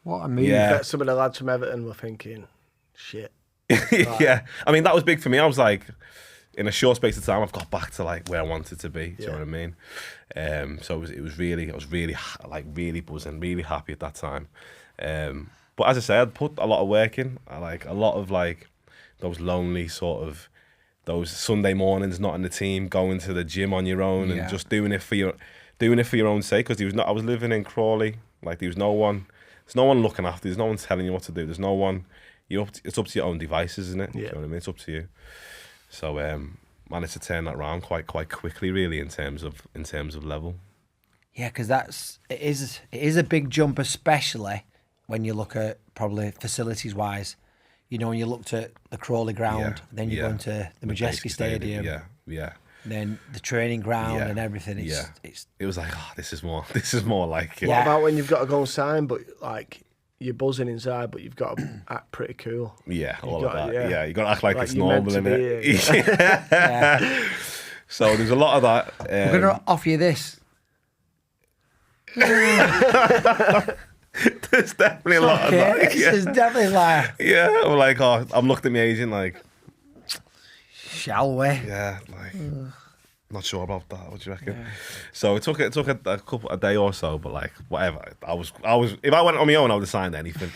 What a move. Yeah. Some of the lads from Everton were thinking, shit. Yeah. I mean, that was big for me. I was like, in a short space of time, I've got back to like where I wanted to be. Do you know what I mean? So I was really buzzing, really happy at that time. But as I said, I'd put a lot of work in. I like a lot of like those lonely sort of, those Sunday mornings not in the team, going to the gym on your own and just doing it for your own sake. Because I was living in Crawley. Like there's no one looking after you. There's no one telling you what to do. There's no one. It's up to your own devices, isn't it? Yeah. You know what I mean? It's up to you. So managed to turn that around quite quickly, really, in terms of level. Yeah, because it is a big jump, especially when you look at probably facilities wise. You know, when you looked at the Crawley ground, then you go into the Majeski Stadium. Yeah. Then the training ground and everything. It was like, oh, this is more like it. What about when you've got to go and sign, but like you're buzzing inside, but you've got to act pretty cool? Yeah, all of that. Yeah, you got to act like it's normal, innit? Yeah. So there's a lot of that. We're going to offer you this. There's definitely a lot of that. There's definitely like... Yeah, I'm like, oh, I'm looking at my agent like... Shall we? Yeah, like... Not sure about that. What do you reckon? Yeah. So it took a day or so, but like whatever. I was. If I went on my own, I would have signed anything.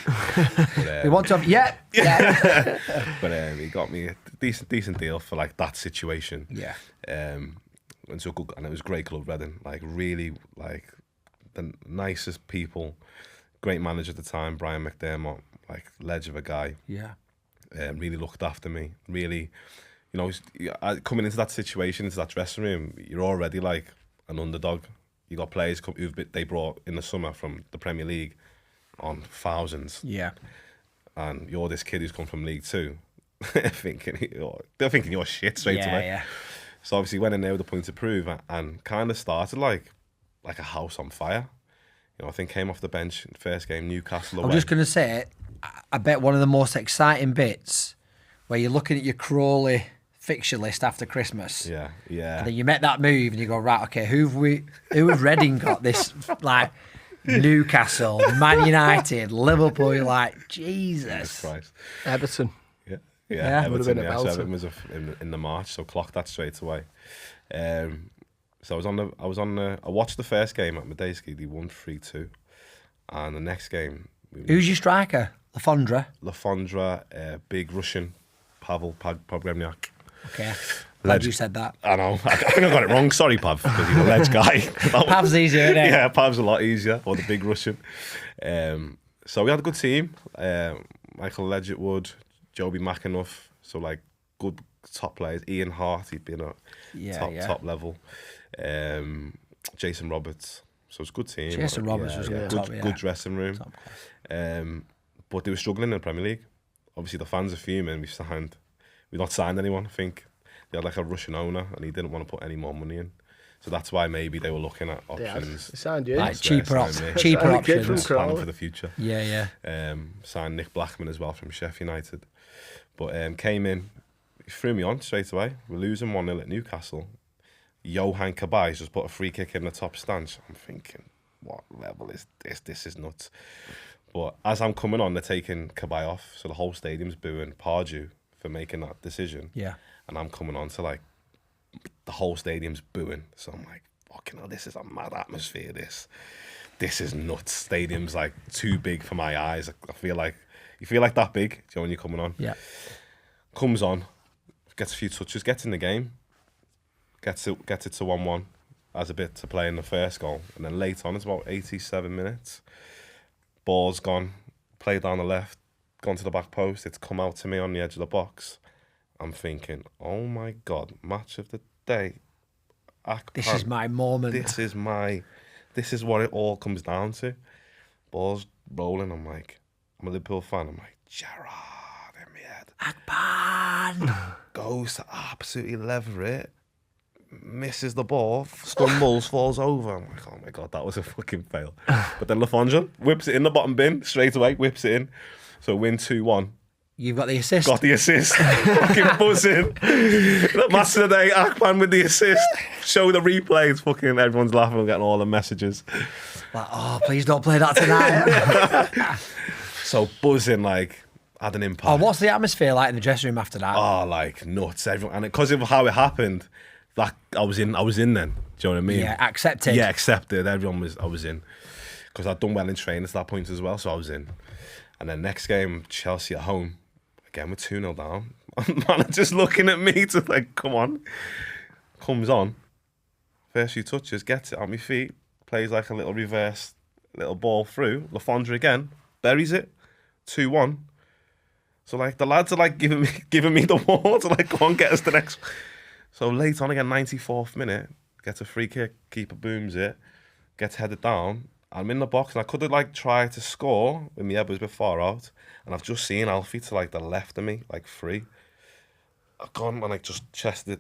We want to. Yeah. But he got me a decent deal for like that situation. Yeah. And so good, and it was a great club, Reading. Like really, like the nicest people. Great manager at the time, Brian McDermott. Like ledge of a guy. Yeah. Really looked after me. Really. You know, coming into that situation, into that dressing room, you're already like an underdog. You got players they brought in the summer from the Premier League on thousands. Yeah. And you're this kid who's come from League Two, they're thinking you're shit straight away. Yeah. So obviously went in there with a point to prove and kind of started like a house on fire. You know, I think came off the bench in the first game, Newcastle away. I'm just going to say, I bet one of the most exciting bits where you're looking at your Crawley fixture list after Christmas. Yeah. And then you make that move and you go, right, okay, who have Reading got this, like, Newcastle, Man United, Liverpool, you're like, Jesus. Christ. Everton. Yeah. Would have been So Everton was in the March, so clocked that straight away. So I watched the first game at Medeski, they won 3-2. And the next game... Who's your striker? Lafondra, big Russian, Pavel Pogremniak. Okay. Glad you said that. I know. I think I got it wrong. Sorry, Pav, because he's a ledge guy. Pav's easier, isn't it? Yeah, Pav's a lot easier. Or the big Russian. So we had a good team. Michael Ledgerwood, Joby McAnuff. So like good top players. Ian Hart, he'd been at top level. Jason Roberts. So it's a good team. Jason Roberts was good. Good dressing room. But they were struggling in the Premier League. Obviously, the fans are fuming. We've not signed anyone. I think they had like a Russian owner, and he didn't want to put any more money in. So that's why maybe they were looking at options. They signed you. Like cheaper options. Planning for the future. Yeah. Signed Nick Blackman as well from Sheffield United. But came in, he threw me on straight away. We're losing 1-0 at Newcastle. Johan Kabai's just put a free kick in the top stand. I'm thinking, what level is this? This is nuts. But as I'm coming on, they're taking Cabaye off, so the whole stadium's booing Pardew for making that decision. Yeah. And I'm coming on to like, the whole stadium's booing. So I'm like, fucking hell, this is a mad atmosphere, this is nuts. Stadium's like too big for my eyes. I feel like, you feel like that big, do you know, when you're coming on? Yeah. Comes on, gets a few touches, gets in the game, gets it to 1-1, has a bit to play in the first goal. And then late on, it's about 87 minutes. Ball's gone, play down the left, gone to the back post, it's come out to me on the edge of the box. I'm thinking, oh my God, match of the day. This is my moment. This is what it all comes down to. Ball's rolling, I'm a Liverpool fan, I'm like, Gerrard in my head. Akpan! Goes to absolutely lever it. Misses the ball, stumbles, falls over. I'm like, oh my God, that was a fucking fail. But then Lafondra whips it in the bottom bin straight away, whips it in. So win 2-1. You've got the assist. Got the assist. Fucking buzzing. The match of the day, Akpan with the assist. Show the replays. Fucking everyone's laughing and getting all the messages. Like, oh, please don't play that tonight. So buzzing, like, had an impact. Oh, what's the atmosphere like in the dressing room after that? Oh, like nuts. Everyone, and because of how it happened, that I was in then. Do you know what I mean? Yeah, accepted. Yeah, accepted. I was in. Because I'd done well in training at that point as well, so I was in. And then next game, Chelsea at home. Again, we're 2-0 down. Manager's looking at me to like, come on. Comes on. First few touches, gets it on my feet. Plays like a little reverse, little ball through. Lafondra again. Buries it. 2-1. So like the lads are like giving me the ball to like go on, get us the next. So late on again, 94th minute, gets a free kick, keeper booms it, gets headed down. I'm in the box and I could have like tried to score when my head was a bit far out, and I've just seen Alfie to like the left of me, like free. I've gone and like just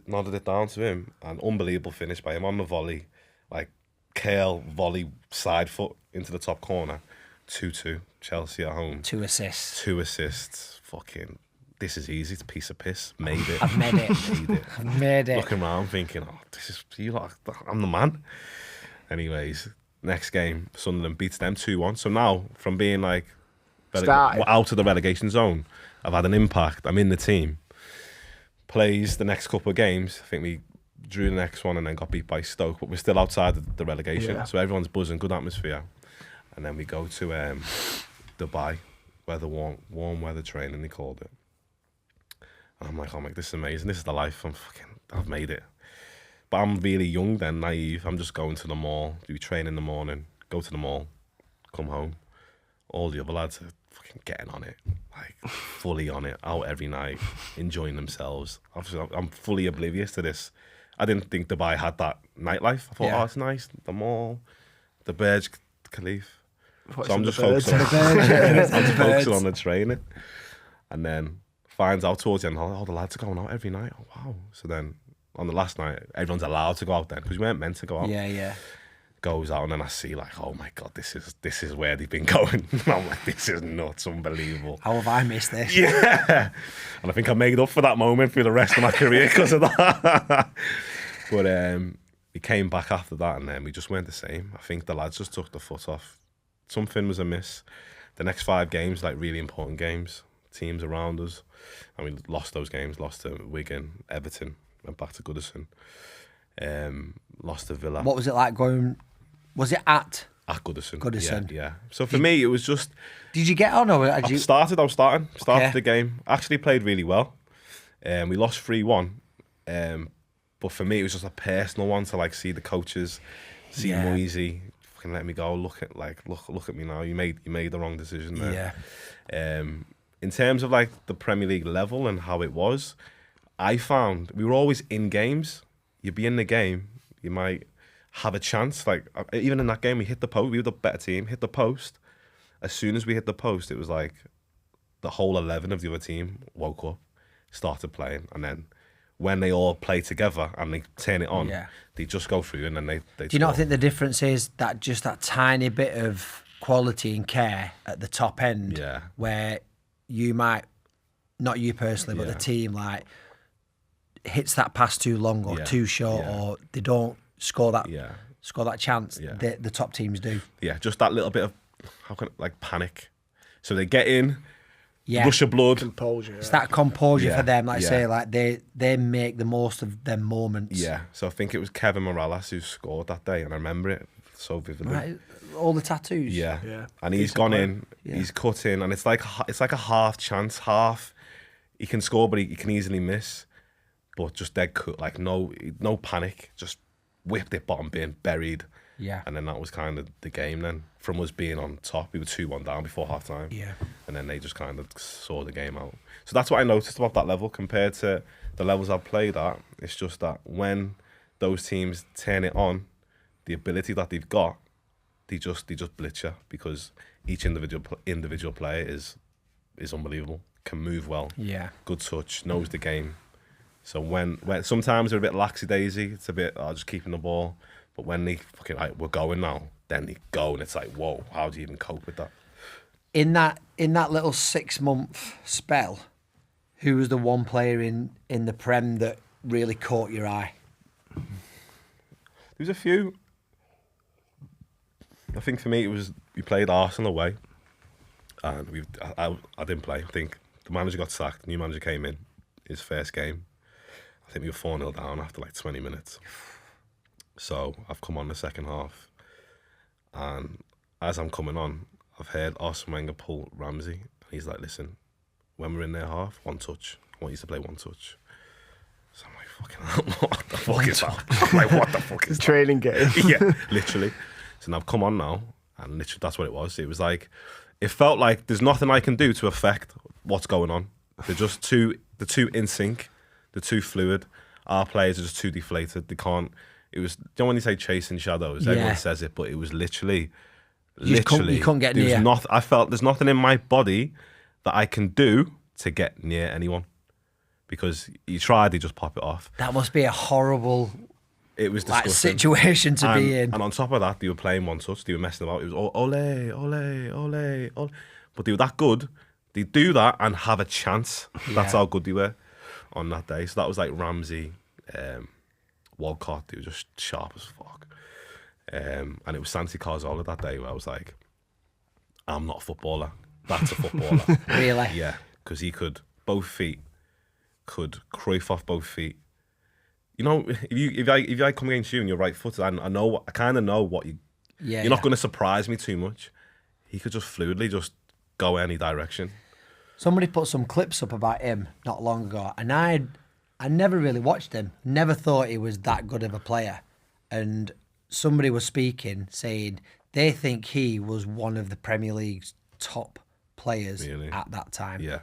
nodded it down to him, and unbelievable finish by him on the volley, like Coyle volley side foot into the top corner, 2-2, Chelsea at home. 2 assists. Fucking, this is easy. It's a piece of piss. Made it. I've made it. I've made it. Looking around thinking, oh, this is you lot. I'm the man. Anyways, Next game, Sunderland beats them 2-1. So now, from being like Started. out of the relegation zone, I've had an impact. I'm in the team. Plays the next couple of games. I think we drew the next one and then got beat by Stoke, but we're still outside of the relegation. Yeah. So everyone's buzzing, good atmosphere. And then we go to Dubai, warm weather training, they called it. And I'm like, this is amazing. This is the life. I've made it. But I'm really young then, naive. I'm just going to the mall, do train in the morning, go to the mall, come home. All the other lads are fucking getting on it, like fully on it, out every night, enjoying themselves. Obviously, I'm fully oblivious to this. I didn't think Dubai had that nightlife. I thought, oh, it's nice, the mall, the Burj Khalifa. So I'm just focusing on the training. And then finds out towards the end, the lads are going out every night. Oh, wow. So then on the last night, everyone's allowed to go out then because we weren't meant to go out. Yeah. Goes out and then I see like, oh my God, this is where they've been going. And I'm like, this is nuts, unbelievable. How have I missed this? Yeah. And I think I made up for that moment through the rest of my career because of that. But he came back after that and then we just weren't the same. I think the lads just took the foot off. Something was amiss. The next 5 games, like really important games, teams around us. And we lost those games, lost to Wigan, Everton, went back to Goodison, lost to Villa. What was it like going... Was it at Goodison? Goodison. Yeah. So for me, it was just... Did you get on or did you... I was starting the game. Actually played really well. We lost 3-1. But for me, it was just a personal one to like see the coaches, see Moyes, fucking let me go. Look at me now. You made the wrong decision there. Yeah. In terms of like the Premier League level and how it was, I found we were always in games. You'd be in the game, you might have a chance. Like even in that game, we hit the post. We were the better team. Hit the post. As soon as we hit the post, it was like the whole 11 of the other team woke up, started playing, and then when they all play together and they turn it on, they just go through and then they Do you not think the difference is that just that tiny bit of quality and care at the top end, where you might, not you personally, but the team like hits that pass too long or too short, or they don't score that chance. The top teams do. Yeah, just that little bit of panic. So they get in, rush of blood, composure. It's that composure for them. Say, like they make the most of them moments. Yeah. So I think it was Kevin Morales who scored that day, and I remember it so vividly. Right. All the tattoos. Yeah. And he's gone in, he's cut in, and it's like a half chance, he can score, but he can easily miss. But just dead cut, like no panic, just whipped it bottom bin, buried. Yeah. And then that was kind of the game then. From us being on top, we were 2-1 down before half time. Yeah. And then they just kind of saw the game out. So that's what I noticed about that level compared to the levels I've played at. It's just that when those teams turn it on, the ability that they've got, they just blitz you because each individual player is unbelievable. Can move well. Yeah. Good touch, knows the game. So when sometimes they're a bit laxy-daisy, it's a bit just keeping the ball. But when they fucking we're going now, then they go and it's like, whoa, how do you even cope with that? In that little 6-month spell, who was the one player in the Prem that really caught your eye? There was a few. I think for me we played Arsenal away, and I didn't play. I think the manager got sacked. New manager came in, his first game. I think we were 4-0 down after like 20 minutes. So I've come on the second half, and as I'm coming on, I've heard Arsene Wenger pull Ramsey. He's like, listen, when we're in their half, one touch. I want you to play one touch. So I'm like, fucking hell, what the fuck is that? I'm like, what the fuck is that? Training game. Yeah, literally. So now I've come on now, and literally that's what it was. It was like, it felt like there's nothing I can do to affect what's going on. They're just too in sync. They're too fluid. Our players are just too deflated. They can't. It was. You know when you say chasing shadows, everyone says it, but it was literally. You couldn't get near. I felt there's nothing in my body that I can do to get near anyone, because you tried, they just pop it off. That must be a horrible. It was disgusting. Situation to be in. And on top of that, they were playing one touch. They were messing about. It was ole, ole, ole, ole. But they were that good. They do that and have a chance. Yeah. That's how good they were on that day. So that was like Ramsey, Walcott. They were just sharp as fuck. And it was Santi Cazorla that day where I was like, I'm not a footballer. That's a footballer. Really? Yeah, because he could, both feet, could Cruyff off both feet. You know, if I come against you and you're right-footed, I kind of know what you... Yeah, you're not going to surprise me too much. He could just fluidly just go any direction. Somebody put some clips up about him not long ago, and I never really watched him. Never thought he was that good of a player. And somebody was speaking, saying they think he was one of the Premier League's top players at that time. Yeah.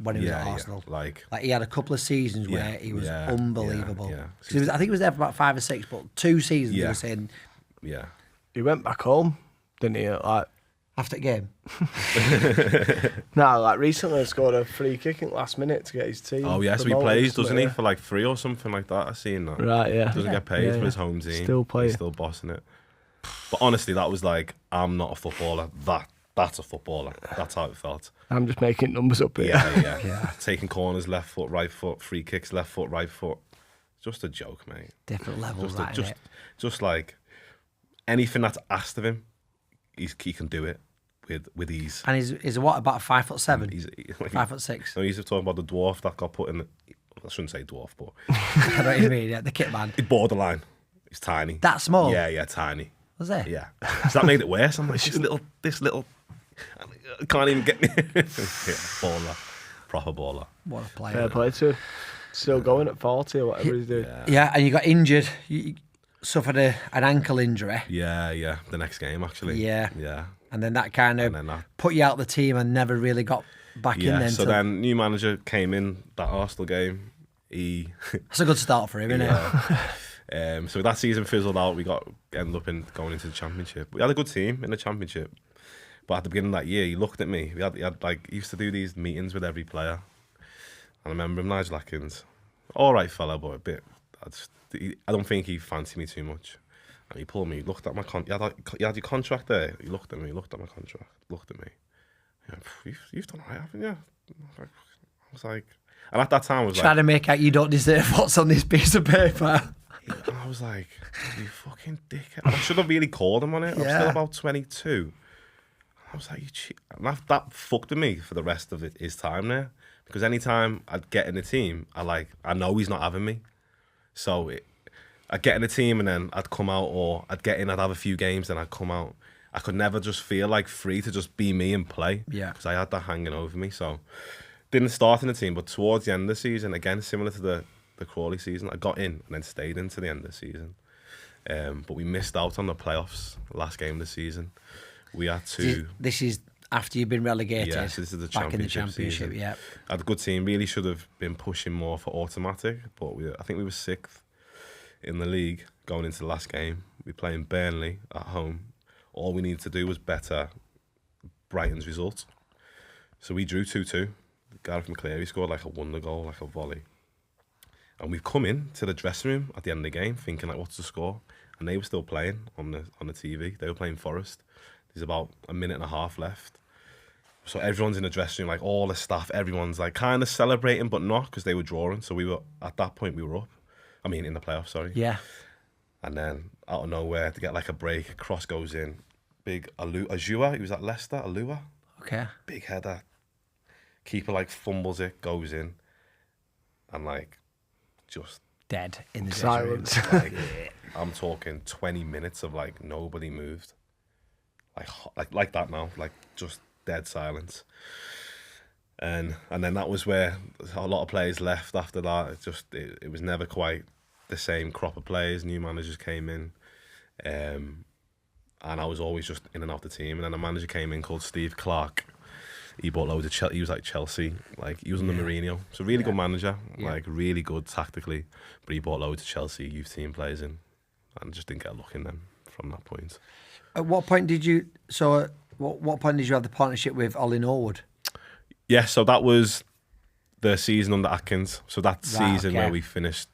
When he was at Arsenal. Yeah. Like he had a couple of seasons where he was unbelievable. Yeah. I think he was there for about 5 or 6, but 2 seasons he was saying. Yeah. He went back home, didn't he? Like after the game. No, like recently he scored a free kick in last minute to get his team. Oh yeah, so he plays, doesn't he, for like 3 or something like that? I've seen that. Right, yeah. Doesn't get paid for his home team. Still playing. He's still bossing it. But honestly, that was like, I'm not a footballer. That's a footballer. That's how it felt. I'm just making numbers up here. Yeah. Taking corners, left foot, right foot, free kicks, left foot, right foot. Just a joke, mate. Different levels, just like anything that's asked of him, he can do it with ease. And he's what, about 5'7"? He's 5'6". No, he's talking about the dwarf that got put in the... I shouldn't say dwarf, but... I know what you mean, the kit man. It's borderline. He's tiny. That small? Yeah, tiny. Was it? Yeah. So that made it worse. I'm like, this little... I can't even get me... baller. Proper baller. What a player. Fair play to him. Still going at 40 or whatever he's doing. Yeah, and you got injured. You suffered an ankle injury. Yeah. The next game, actually. Yeah. And then that kind of that put you out the team and never really got back in then. So then new manager came in, that Arsenal game. That's a good start for him, isn't it? So that season fizzled out. We ended up going into the Championship. We had a good team in the Championship. But at the beginning of that year, he looked at me. He used to do these meetings with every player. And I remember him, Nigel Atkins. All right, fella, but a bit. I don't think he fancied me too much. And he pulled me, looked at my contract. You had your contract there. He looked at me, looked at my contract, looked at me. You've done all right, haven't you? I was like, and at that time, I was trying to make out you don't deserve what's on this piece of paper. And I was like, you fucking dickhead. I should have really called him on it. I'm still about 22. I was like, you cheat. And that fucked with me for the rest of his time there. Because anytime I'd get in the team, I know he's not having me. So I'd get in the team and then I'd come out, or I'd get in, I'd have a few games, then I'd come out. I could never just feel like free to just be me and play. Yeah. Because I had that hanging over me. So didn't start in the team, but towards the end of the season, again, similar to the Crawley season, I got in and then stayed into the end of the season. But we missed out on the playoffs, last game of the season. We had to... This is after you've been relegated. Yes, this is the back in the Championship season. Yeah. Had a good team. Really should have been pushing more for automatic, but I think we were 6th in the league going into the last game. We were playing Burnley at home. All we needed to do was better Brighton's result. So we drew 2-2. Gareth McCleary scored like a wonder goal, like a volley. And we've come in to the dressing room at the end of the game thinking, like, what's the score? And they were still playing on the TV. They were playing Forest. There's about a minute and a half left. So everyone's in the dressing room, like all the staff, everyone's like kind of celebrating, but not, because they were drawing. So we were, at that point, we were up. I mean, in the playoffs, sorry. Yeah. And then out of nowhere, to get like a break, a cross goes in. Big Ajua, he was at Leicester, Alua. Okay. Big header. Keeper like fumbles it, goes in. And like, just... dead in the silence. Like, I'm talking 20 minutes of like nobody moved. Like that now, like just dead silence. And then that was where a lot of players left after that. It was never quite the same crop of players. New managers came in, and I was always just in and out the team. And then a manager came in called Steve Clark. He bought loads of Chelsea. He was like Chelsea, like he was under Mourinho. So really good manager, like really good tactically. But he bought loads of Chelsea youth team players in, and just didn't get a look in them from that point. At what point did you? So, what point did you have the partnership with Ollie Norwood? Yeah, so that was the season under Atkins. So that season where we finished,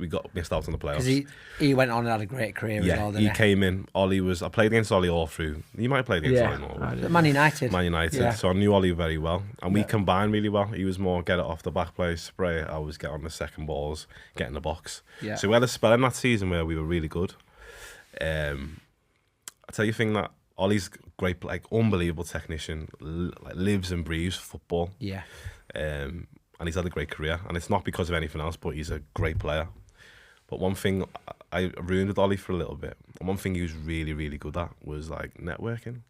we got missed out on the playoffs. Because he went on and had a great career as well. He came in. Ollie was. I played against Ollie all through. You might have played against Ollie Norwood. Man United. Yeah. So I knew Ollie very well, and we combined really well. He was more get it off the back play, spray it. I was get on the second balls, get in the box. Yeah. So we had a spell in that season where we were really good. tell you a thing that Ollie's great, like unbelievable technician, like lives and breathes football. Yeah. And he's had a great career, and it's not because of anything else, but he's a great player. But one thing I ruined with Ollie for a little bit, and one thing he was really, really good at was like networking.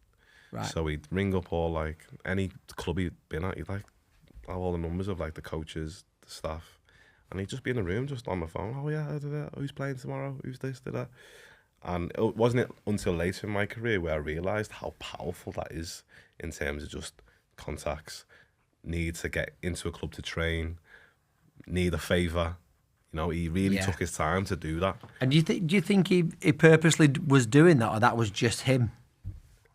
Right. So he'd ring up all like any club he'd been at, he'd like have all the numbers of like the coaches, the staff, and he'd just be in the room just on the phone. Oh yeah, who's playing tomorrow? Who's this, that? And it wasn't until later in my career where I realised how powerful that is in terms of just contacts, need to get into a club to train, need a favour. You know, he really took his time to do that. And do you think he purposely was doing that, or that was just him?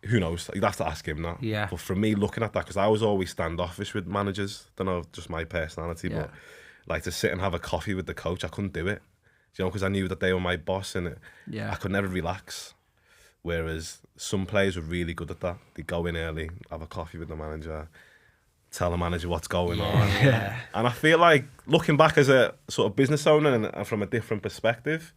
Who knows? You'd have to ask him that. Yeah. But for me, looking at that, because I was always standoffish with managers, don't know, just my personality, but like to sit and have a coffee with the coach, I couldn't do it. You know, because I knew that they were my boss, and I could never relax. Whereas some players were really good at that. They'd go in early, have a coffee with the manager, tell the manager what's going on. Yeah. And I feel like, looking back as a sort of business owner and from a different perspective,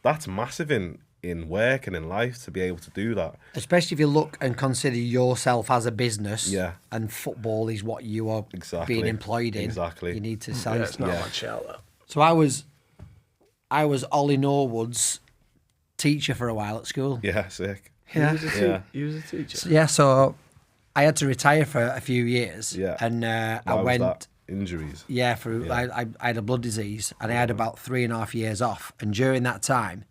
that's massive in work and in life to be able to do that. Especially if you look and consider yourself as a business. Yeah. And football is what you are being employed in. Exactly. You need to sell It's not Yeah. much out there. So I was Ollie Norwood's teacher for a while at school. Yeah, sick. Yeah. He was a teacher. Yeah, so I had to retire for a few years. Yeah. And Why I was went. that? Injuries. Yeah, I had a blood disease, and I had about 3.5 years off. And during that time,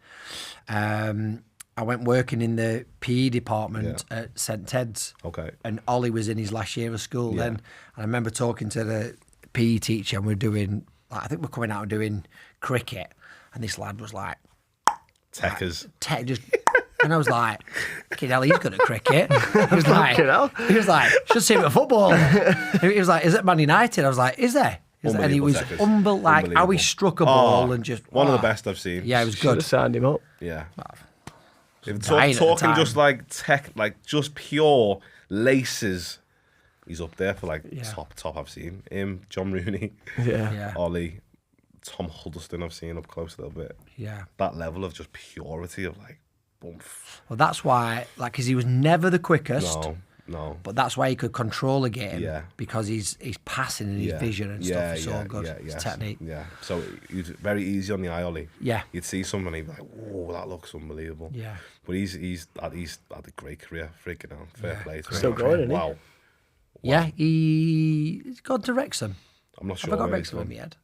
I went working in the PE department at St Ted's. Okay. And Ollie was in his last year of school then. And I remember talking to the PE teacher, and we're doing, I think we're coming out and doing cricket. And this lad was like, Techers. and I was like, "Kid, hell, he's good at cricket." He was like, "Should see him at football." He was like, "Is it Man United?" I was like, "Is there?" And he was unbelievable, like how he struck a ball and just one of the best I've seen. Yeah, it was Should good. have signed him up. Yeah. Dying at the Talking time. just like tech, like just pure laces. He's up there for like top I've seen. Him, John Rooney, Yeah. Ollie, Tom Huddleston I've seen up close a little bit. Yeah. That level of just purity of like, boom. Well, that's why, like, because he was never the quickest. No. But that's why he could control a game. Yeah. Because his passing and his vision and stuff is so good. His technique. Yeah. So he was very easy on the eye, Ollie. Yeah. You'd see someone and he'd be like, "Whoa, that looks unbelievable." Yeah. But he's had a great career. Freaking out. Fair play to him. Still going, isn't he? Wow. Yeah, he's gone to Wrexham. I'm not sure. Have I got where he's Wrexham in gone. my head?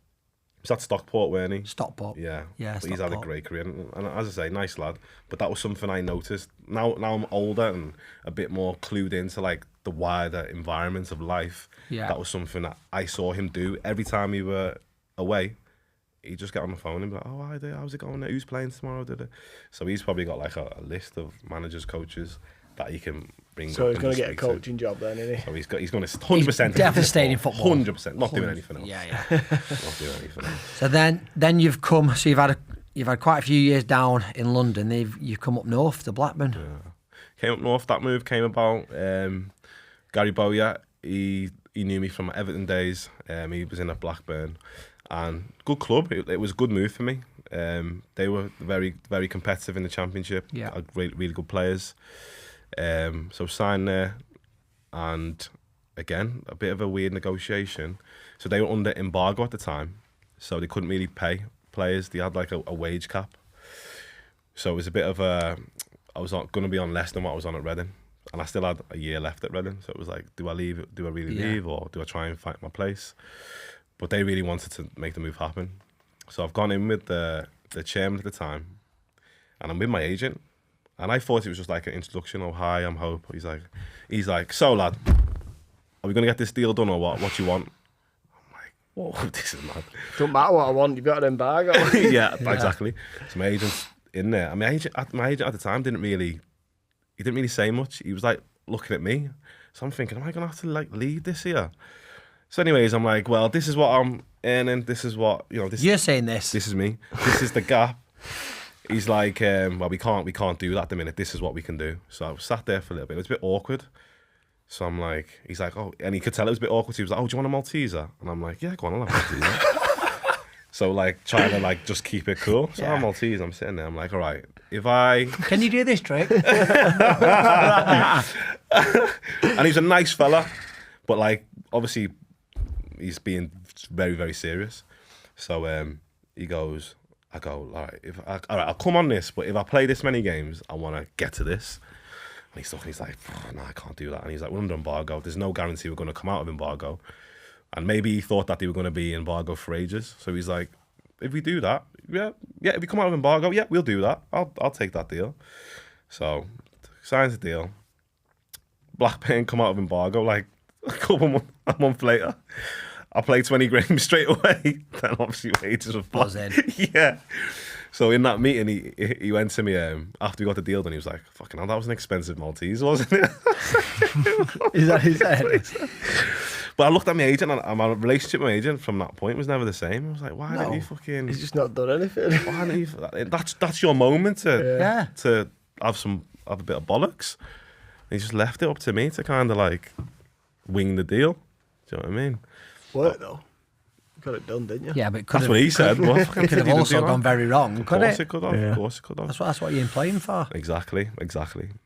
He's at Stockport, weren't he? Stockport. Yeah. Yeah, But he's had a Stockport. great career. And as I say, nice lad. But that was something I noticed. Now I'm older and a bit more clued into like the wider environment of life. Yeah. That was something that I saw him do every time we were away. He'd just get on the phone and be like, "Oh, hi there, how's it going? Who's playing tomorrow?" So he's probably got like a list of managers, coaches that he can bring. So up he's and going to just get a speak to. coaching job then, isn't he? So he's going to 100%. devastating in football. 100%. Not doing anything else. Yeah. Not doing anything else. So then you've come. So you've had quite a few years down in London. You've come up north to Blackburn. Yeah. Came up north. That move came about. Gary Bowyer, he knew me from my Everton days. He was in at Blackburn, and good club. It was a good move for me. They were very, very competitive in the Championship. Yeah. Had really good players. So signed there, and again a bit of a weird negotiation. So they were under embargo at the time, so they couldn't really pay players. They had like a wage cap. So it was a bit of a. I was going to be on less than what I was on at Reading. And I still had a year left at Reading, so it was like, do I leave? Do I really leave, or do I try and fight my place? But they really wanted to make the move happen, so I've gone in with the chairman at the time, and I'm with my agent, and I thought it was just like an introduction. Oh, hi, I'm Hope. He's like, so lad, are we gonna get this deal done or what? What do you want? I'm like, whoa, this is mad. Don't matter what I want, you've got an embargo. yeah, exactly. So my agent's in there, and my agent at the time didn't really say much. He was like looking at me. So I'm thinking, am I going to have to like leave this here? So anyways, I'm like, well, this is what I'm earning. This is what, this. You're saying this. This is me. This is the gap. He's like, well, we can't do that at the minute. This is what we can do. So I sat there for a little bit. It was a bit awkward. So I'm like, he's like, oh, and he could tell it was a bit awkward. He was like, oh, do you want a Malteser? And I'm like, yeah, go on, I'll have a Malteser. So like trying to like just keep it cool. So I'm Maltese. I'm sitting there. I'm like, all right. if I... Can you do this trick? And he's a nice fella, but like, obviously, he's being very, very serious. So he goes, I go, all right, I'll come on this, but if I play this many games, I want to get to this. And he's talking, he's like, no, I can't do that. And he's like, we're under embargo. There's no guarantee we're going to come out of embargo. And maybe he thought that they were going to be in embargo for ages. So he's like, if we do that, yeah, if we come out of embargo, yeah, we'll do that. I'll take that deal. So signs the deal. Blackburn come out of embargo like a month later. I played 20 games straight away. Then obviously wages were buzzing. Yeah. So in that meeting, he went to me after we got the deal done. He was like, "Fucking hell, that was an expensive Maltese, wasn't it?" Is that his head? But I looked at my agent, and my relationship with my agent from that point was never the same. I was like, "Why don't you fucking?" He's just not done anything. Why don't you? That's your moment to have a bit of bollocks. And he just left it up to me to kind of like wing the deal. Do you know what I mean? Worked though. Got it done, didn't you? Yeah, but that's what he said. It could have also gone very wrong. Of course it could have. Yeah. Of course it could have. That's what you're playing for. Exactly.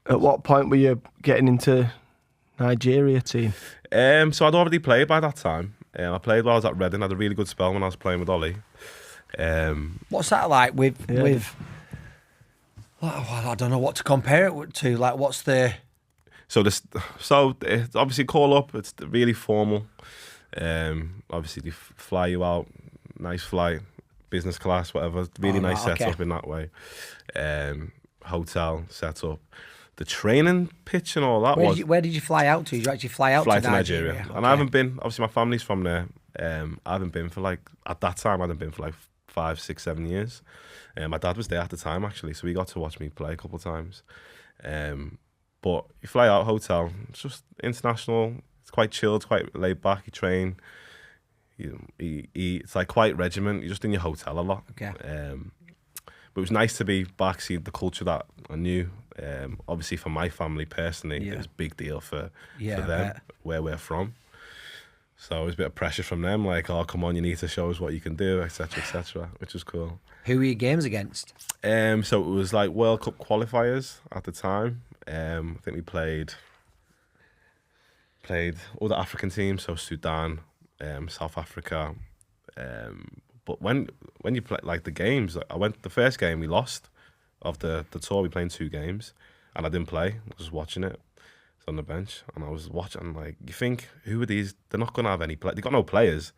At what point were you getting into Nigeria team? So I'd already played by that time. I played while I was at Reading. I had a really good spell when I was playing with Ollie. What's that like with? Oh, I don't know what to compare it to. Like, what's the? So it's obviously call up. It's really formal. Obviously they fly you out, nice flight, business class, whatever. Really nice setup in that way. Hotel setup, the training pitch and all that. Where did you fly out to? Did you actually fly to Nigeria? Okay. And I haven't been. Obviously, my family's from there. I haven't been for at that time. I hadn't been for like 5, 6, 7 years. My dad was there at the time actually, so he got to watch me play a couple of times. But you fly out, hotel. It's just international. It's quite chilled, quite laid back. You train. You eat. It's like quite regiment. You're just in your hotel a lot. Okay. But it was nice to be back, see the culture that I knew. Obviously, for my family personally, it was a big deal for them, where we're from. So it was a bit of pressure from them, like, oh, come on, you need to show us what you can do, etc., which was cool. Who were your games against? So it was like World Cup qualifiers at the time. I think we played other African teams, so Sudan, South Africa. But when you play like the games, the first game we lost of the tour. We played 2 games, and I didn't play. I was watching it. I was on the bench, and I was watching. Like, you think, who are these? They're not gonna have any play. They got no players,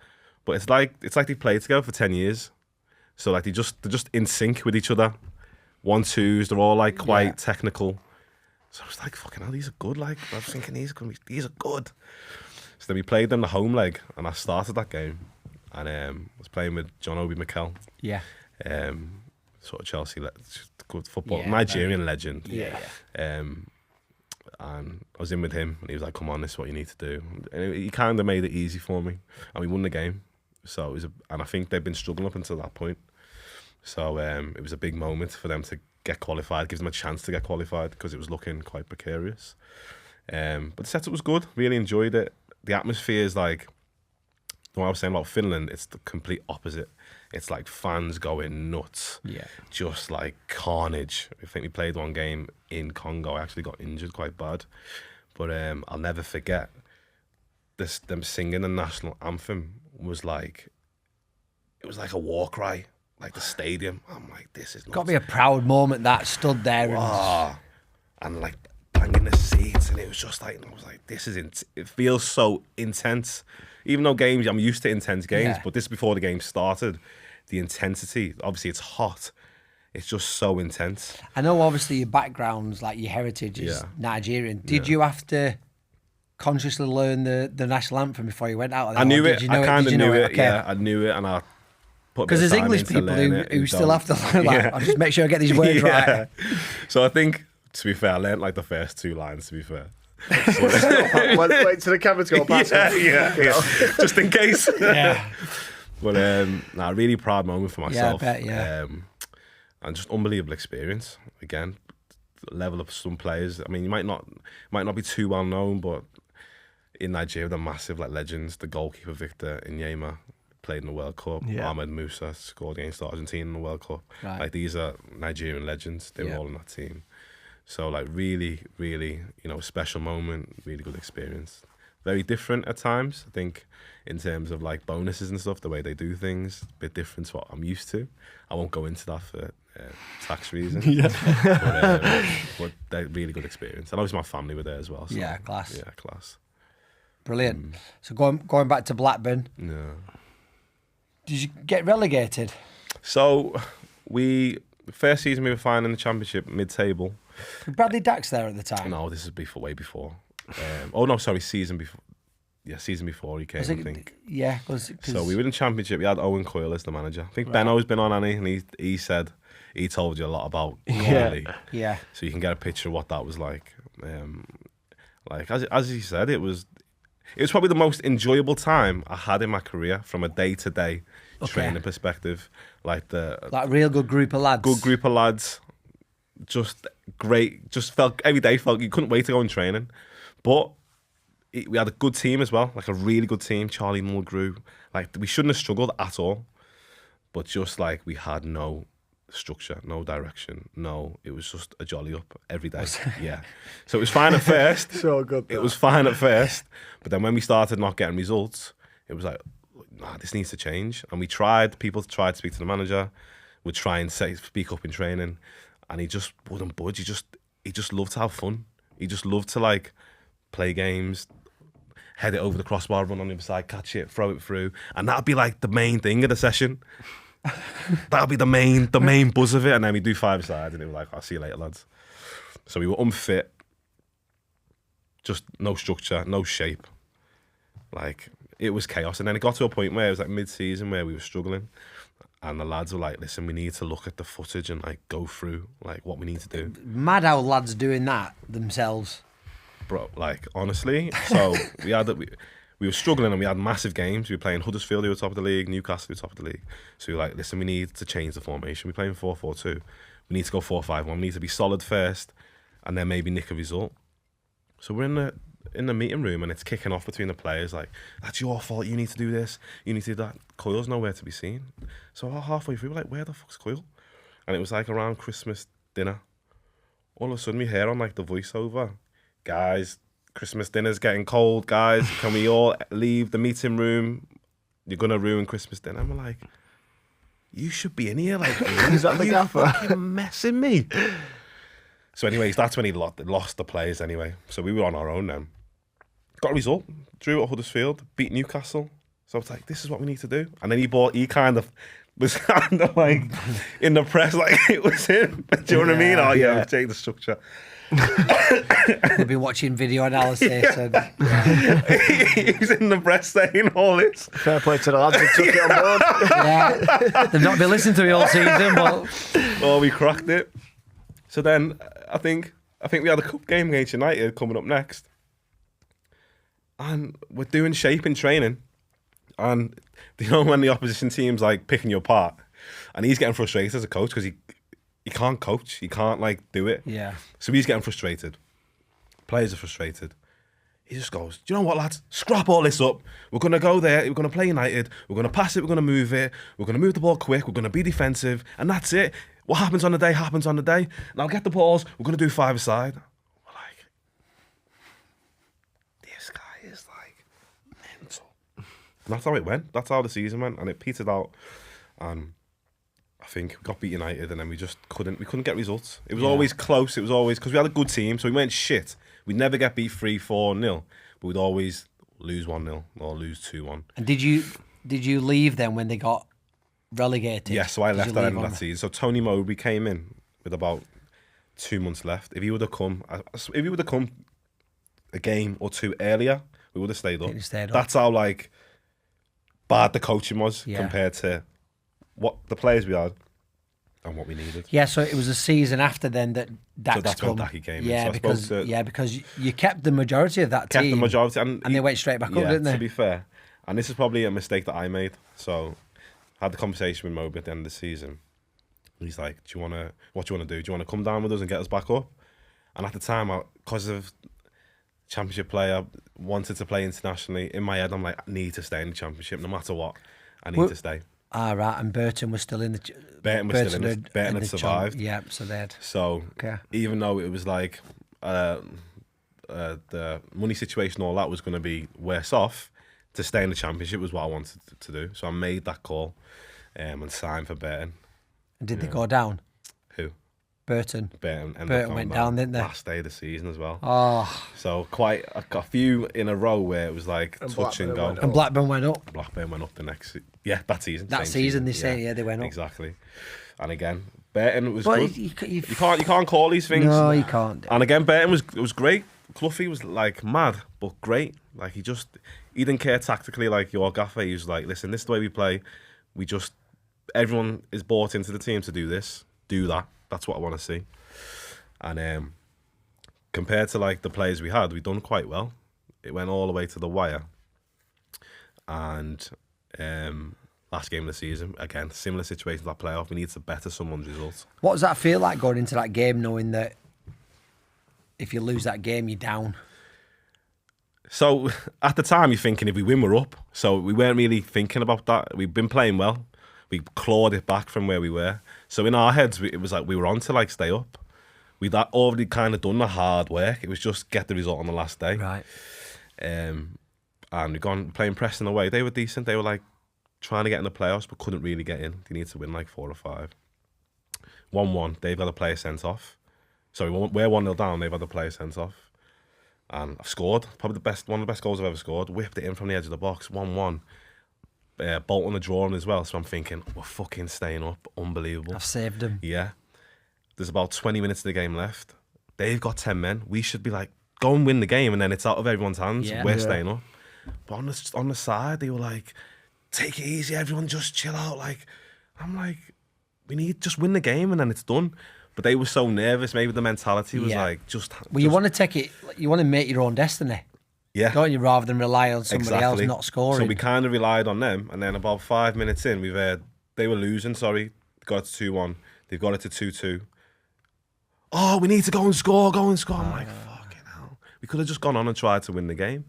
but it's like they played together for 10 years. So like they're just in sync with each other. 1-2s. They're all like quite technical. So I was like, fucking hell, these are good. Like, I was thinking these are good. So then we played them the home leg, and I started that game, and I was playing with John Obi Mikel. Yeah. Sort of Chelsea, good football, Nigerian legend. Yeah. And I was in with him, and he was like, "Come on, this is what you need to do." And he kind of made it easy for me, and we won the game. So it was, and I think they've been struggling up until that point. So it was a big moment for them to get qualified, gives them a chance to get qualified because it was looking quite precarious. But the setup was good. Really enjoyed it. The atmosphere is like what I was saying about Finland. It's the complete opposite. It's like fans going nuts. Yeah. Just like carnage. I think we played one game in Congo. I actually got injured quite bad. But I'll never forget them singing the national anthem was like, it was like a war cry, like the stadium. I'm like, this is nuts. Got to be a proud moment that stood there. And like banging the seats, and it was just like, I was like, this is, it feels so intense. Even though games, I'm used to intense games, but this before the game started, the intensity, obviously it's hot. It's just so intense. I know obviously your background's like your heritage is Nigerian. Did you have to consciously learn the national anthem before you went out of there? I knew it. I kind of knew it. Okay. Yeah, I knew it, and I put. Because there's English people who still have to learn. Like, I'll just make sure I get these words right. So I think, to be fair, I learned like the first 2 lines. To be fair. Wait till the camera to go past. Yeah. Just in case. Yeah. But really proud moment for myself. Yeah, I bet, and just unbelievable experience. Again, level of some players. I mean, you might not be too well known, but in Nigeria, they're massive, like legends. The goalkeeper Victor Inyema played in the World Cup. Ahmed Musa scored against Argentina in the World Cup. Right. Like, these are Nigerian legends. They were all in that team. So, like, really, really, a special moment, really good experience. Very different at times, I think, in terms of, like, bonuses and stuff, the way they do things, a bit different to what I'm used to. I won't go into that for tax reasons. But they're really good experience. And obviously my family were there as well. So, yeah, class. Yeah, class. Brilliant. So going back to Blackburn. Yeah. Did you get relegated? So, first season we were fine in the Championship, mid-table. Was Bradley Dax there at the time? No, this is way before. Season before. Yeah, season before he came, I think. Yeah. So we were in the Championship. We had Owen Coyle as the manager. I think Benno's been on, and he said he told you a lot about Crawley. Yeah. So you can get a picture of what that was like. Like as he said, it was probably the most enjoyable time I had in my career from a day-to-day training perspective. Like real good group of lads. Good group of lads. Just great. Just felt every day you couldn't wait to go in training, but. We had a good team as well, like a really good team. Charlie Mulgrew, like we shouldn't have struggled at all, but just like we had no structure, no direction, it was just a jolly up every day. Yeah, so it was fine at first. So good. It was fine at first, but then when we started not getting results, it was like, nah, this needs to change. And people tried to speak to the manager, would try and speak up in training, and he just wouldn't budge. He just loved to have fun. He just loved to like play games. Head it over the crossbar, run on the other side, catch it, throw it through. And that'd be like the main thing of the session. That'd be the main buzz of it. And then we do 5-a-side and it was like, I'll see you later, lads. So we were unfit. Just no structure, no shape. Like, it was chaos. And then it got to a point where it was like mid-season where we were struggling. And the lads were like, listen, we need to look at the footage and like go through like what we need to do. Mad how lads doing that themselves. Bro, like, honestly, so we were struggling and we had massive games. We were playing Huddersfield, who were top of the league, Newcastle, who were top of the league. So we were like, listen, we need to change the formation. We're playing 4-4-2. We need to go 4-5-1. We need to be solid first and then maybe nick a result. So we're in the meeting room and it's kicking off between the players like, that's your fault, you need to do this, you need to do that. Coyle's nowhere to be seen. So halfway through, we're like, where the fuck's Coyle? And it was like around Christmas dinner. All of a sudden we hear on like the voiceover, guys, Christmas dinner's getting cold, guys. Can we all leave the meeting room? You're going to ruin Christmas dinner. And we're like, you should be in here. Like, is that the gaffer? Fucking messing me. So anyways, that's when he lost the players anyway. So we were on our own then. Got a result. Drew at Huddersfield, beat Newcastle. So I was like, this is what we need to do. And then he kind of was kind of like in the press, like it was him. Do you know what I mean? Oh yeah, we've changed the structure. They've been watching video analysis. He's in the press saying all this. Fair play to the lads who took it on board. Yeah, they've not been listening to me all season, but we cracked it. So then I think we had a cup game against United coming up next, and we're doing shape in training, and when the opposition team's like picking you apart, and he's getting frustrated as a coach because he can't coach. He can't like do it. Yeah. So he's getting frustrated. Players are frustrated. He just goes, do you know what, lads? Scrap all this up. We're going to go there. We're going to play United. We're going to pass it. We're going to move it. We're going to move the ball quick. We're going to be defensive. And that's it. What happens on the day, happens on the day. And I'll get the balls. We're going to do 5-a-side. We're like, this guy is like mental. And that's how it went. That's how the season went. And it petered out. And I think we got beat United and then we couldn't get results. It was always close. It was always, because we had a good team, so we weren't shit. We'd never get beat 3-4-0, but we'd always lose 1-0 or lose 2-1. And did you leave then when they got relegated? Yeah, so I left at the end of that season. So Tony Mowbray came in with about 2 months left. If he would have come a game or two earlier, we would have stayed up. That's how like bad the coaching was compared to what the players we had and what we needed. Yeah, so it was a season after then that Dax so that's come. when Dacky came yeah, in. So because you kept the majority of that team. Kept the majority. And they went straight back up, didn't they? To be fair. And this is probably a mistake that I made. So I had the conversation with Moby at the end of the season. He's like, what do you want to do? Do you want to come down with us and get us back up? And at the time, because of Championship player, wanted to play internationally. In my head, I'm like, I need to stay in the Championship no matter what. I need to stay. Ah, right, and Burton was still in the... Burton was still in it. Burton had survived. Yeah, so they had... So, even though it was like the money situation, all that was going to be worse off, to stay in the Championship was what I wanted to do. So I made that call and signed for Burton. And did they go down? Who? Burton. Burton went down, didn't they? Last day of the season as well. Oh. So quite a few in a row where it was like touch and go. And Blackburn went up. Blackburn went up the next... Yeah, that season. That season, they say, they went up. Exactly. And again, Burton was good. You can't call these things. No, you can't. And again, Burton was great. Cloughy was like mad, but great. Like he didn't care tactically like your gaffer. He was like, listen, this is the way we play. Everyone is bought into the team to do this. Do that. That's what I want to see. And compared to like the players we had, we've done quite well. It went all the way to the wire. And last game of the season, again, similar situation to that playoff. We need to better someone's results. What does that feel like going into that game, knowing that if you lose that game, you're down? So at the time, you're thinking if we win, we're up. So we weren't really thinking about that. We've been playing well. We clawed it back from where we were. So in our heads, it was like we were on to like stay up. We'd already kind of done the hard work. It was just get the result on the last day. Right. And we've gone playing Preston away. They were decent. They were like trying to get in the playoffs, but couldn't really get in. They need to win like 4 or 5. 1-1. They've got a player sent off. Sorry, we're 1-0 down. They've had a player sent off. And I've scored. Probably one of the best goals I've ever scored. Whipped it in from the edge of the box. 1-1. Bolton are drawing as well. So I'm thinking, we're fucking staying up. Unbelievable. I've saved them. Yeah. There's about 20 minutes of the game left. They've got 10 men. We should be like, go and win the game, and then it's out of everyone's hands. Yeah. We're staying up. But on the side, they were like, take it easy, everyone, just chill out. Like, I'm like, we need just win the game, and then it's done. But they were so nervous. Maybe the mentality was like, you want to take it. You want to make your own destiny. Yeah. Don't you? Rather than rely on somebody else not scoring. So we kind of relied on them, and then about 5 minutes in, we've heard they were losing. Sorry, got it to 2-1. They've got it to 2-2. Oh, we need to go and score. I'm like, fucking hell. We could have just gone on and tried to win the game.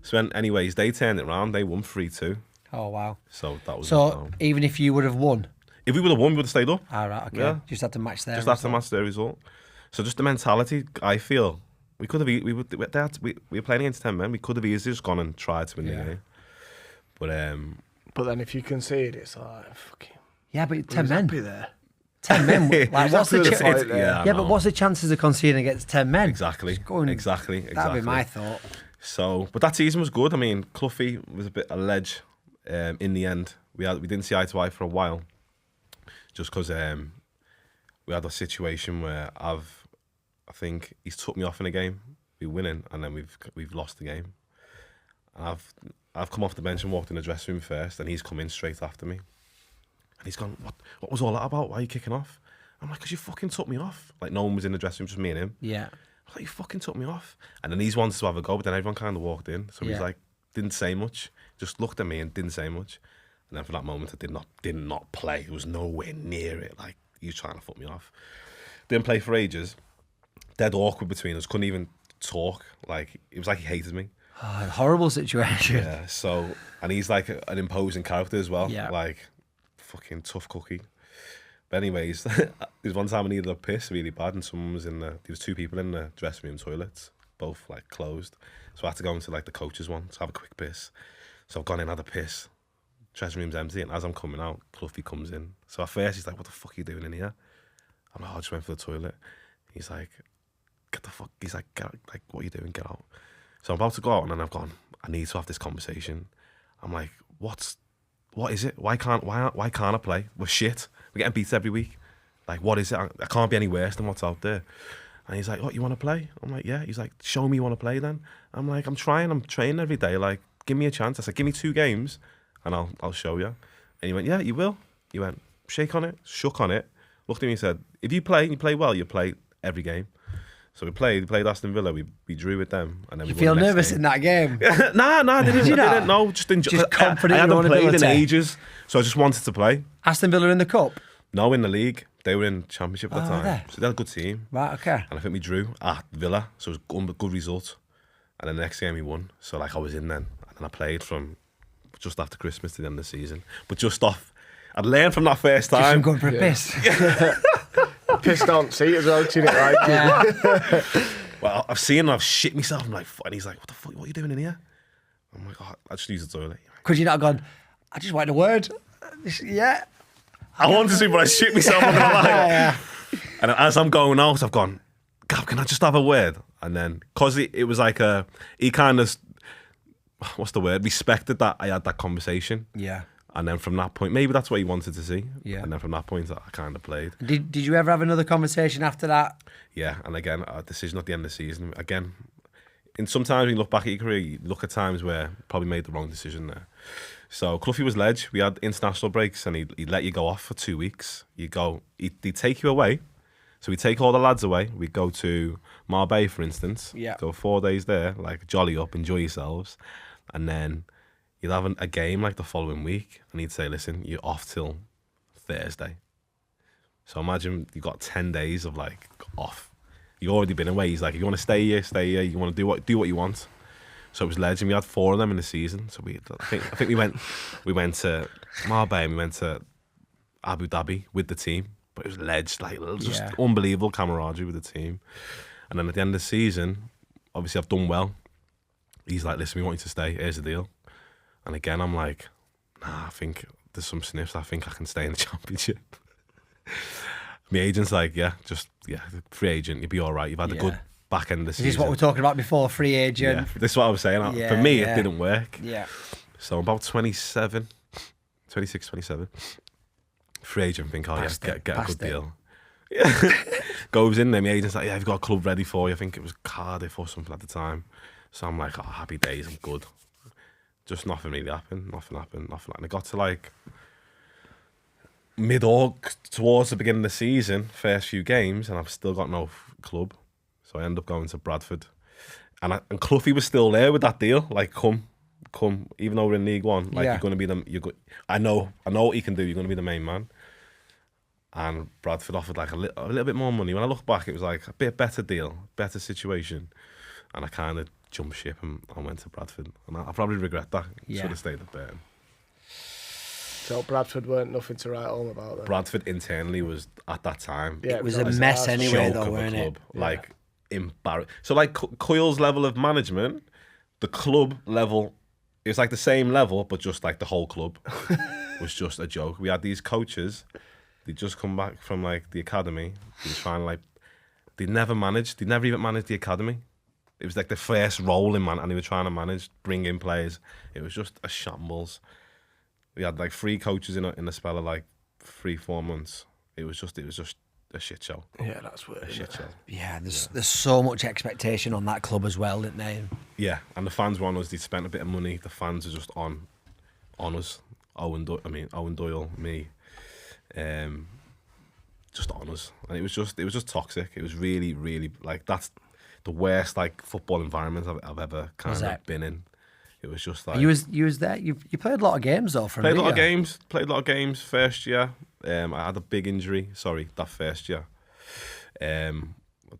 So anyways, they turned it around. They won 3-2. Oh, wow. So that was... So even if you would have won? If we would have won, we would have stayed up. All right, okay. Yeah. Just had to match their result. Just had to match their result. So just the mentality, I feel, we could have... We were playing against 10 men. We could have easily just gone and tried to win the game. But then if you concede, it's like, fucking... Yeah, but 10 men. Happy there. 10 men. Like, what's the chance? Yeah, but what's the chances of conceding against 10 men? Exactly. That'd be my thought. So, but that season was good. I mean, Cloughy was a bit a ledge in the end. We didn't see eye to eye for a while, just because we had a situation where I think he's took me off in a game. We're winning, and then we've lost the game. And I've come off the bench and walked in the dressing room first, and he's come in straight after me. And he's gone, what was all that about? Why are you kicking off? I'm like, because you fucking took me off. Like, no one was in the dressing room, just me and him. Yeah. I was like, you fucking took me off. And then he's wanted to have a go, but then everyone kind of walked in. So he's like, didn't say much. Just looked at me and didn't say much. And then for that moment, I did not play. It was nowhere near it. Like, he was trying to fuck me off. Didn't play for ages. Dead awkward between us. Couldn't even talk. Like, it was like he hated me. Oh, horrible situation. Yeah, so... And he's like an imposing character as well. Yeah. Like... fucking tough cookie. But anyways, there's one time I needed a piss really bad, and someone was there was 2 people in the dressing room toilets, both like closed. So I had to go into like the coach's one to have a quick piss. So I've gone in, had a piss. Dressing room's empty, and as I'm coming out, Cloughy comes in. So at first he's like, what the fuck are you doing in here? I'm like, I just went for the toilet. He's like, get the fuck, he's like, like, what are you doing? Get out. So I'm about to go out, and then I've gone, I need to have this conversation. I'm like, what is it? Why can't I play? We're shit. We're getting beat every week. Like, what is it? I can't be any worse than what's out there. And he's like, what, you want to play? I'm like, yeah. He's like, show me you want to play then. I'm like, I'm training every day. Like, give me a chance. I said, give me 2 games and I'll show you. And he went, yeah, you will. He went, shook on it, looked at me and said, if you play well, you play every game. So we played Aston Villa, we drew with them. And then you feel nervous in that game? Nah, I didn't. No, just enjoy. Confident. I hadn't played in ages, so I just wanted to play. Aston Villa in the cup? No, in the league. They were in Championship at the time. There. So they had a good team. Right, okay. And I think we drew at Villa, so it was a good result. And then the next game we won. So like I was in then. And then I played from just after Christmas to the end of the season. But just off, I'd learned from that first time. Just from going for a piss. Pissed on seat as well, do you like? Yeah. Well, I've seen him, I've shit myself. I'm like, and he's like, what the fuck, what are you doing in here? I'm like, oh, I just use the toilet. Could you not have gone, I just wanted a word? Yeah. I wanted to, but I shit myself. I'm not gonna lie. Yeah. And as I'm going out, I've gone, Gav, can I just have a word? And then, because it was like he kind of, what's the word? Respected that I had that conversation. Yeah. And then from that point, maybe that's what he wanted to see. Yeah. And then from that point, I kind of played. Did you ever have another conversation after that? Yeah. And again, a decision at the end of the season. Again, sometimes when you look back at your career, you look at times where you probably made the wrong decision there. So Cloughie was ledge. We had international breaks, and he'd let you go off for 2 weeks. He'd take you away. So we'd take all the lads away. We'd go to Marbella, for instance. Yeah. Go 4 days there, like jolly up, enjoy yourselves. And then you'd have a game like the following week, and he'd say, listen, you're off till Thursday. So imagine you've got 10 days of like off. You've already been away. He's like, if you want to stay here, stay here. You want to do what you want. So it was legend. We had 4 of them in the season. So I think we went to Marbella and we went to Abu Dhabi with the team. But it was ledge, like just unbelievable camaraderie with the team. And then at the end of the season, obviously I've done well. He's like, listen, we want you to stay. Here's the deal. And again, I'm like, nah, I think there's some sniffs. I think I can stay in the Championship. My agent's like, free agent, you'll be all right. You've had a good back end of the season. This is what we're talking about before, free agent. Yeah, this is what I was saying. Yeah, for me, it didn't work. Yeah. So I'm about 26, 27. Free agent, think, get a good deal. Yeah. Goes in there, my agent's like, I've got a club ready for you. I think it was Cardiff or something at the time. So I'm like, happy days, I'm good. Just nothing really happened. Nothing. And it got to like mid-August, towards the beginning of the season, first few games, and I've still got no club. So I end up going to Bradford. And Cloughie was still there with that deal. Like, come, even though we're in League One, like you're going to be I know what you can do. You're going to be the main man. And Bradford offered like a little bit more money. When I look back, it was like a bit better deal, better situation. And I kind of jumped ship and I went to Bradford. And I probably regret that. Should have stayed at Burton. So Bradford weren't nothing to write home about then? Bradford internally was, at that time, it was a mess anyway, though, weren't it? Like, embarrassing. So like Coyle's level of management, the club level, it was like the same level, but just like the whole club was just a joke. We had these coaches, they'd just come back from like the academy. They were trying to like, they never even managed the academy. It was like the first role in man, and they were trying to bring in players. It was just a shambles. We had like 3 coaches in a spell of like 3-4 months. It was just a shit show. Yeah, that's weird. A shit show. Yeah, there's so much expectation on that club as well, didn't they? Yeah, and the fans were on us. They spent a bit of money. The fans are just on us. Owen Doyle, me, just on us, and it was just toxic. It was really, really like that's the worst like football environment I've ever kind of been in. It was just like you was there. You played a lot of games though. Played a lot of games. First year, I had a big injury. Sorry, that first year, I'd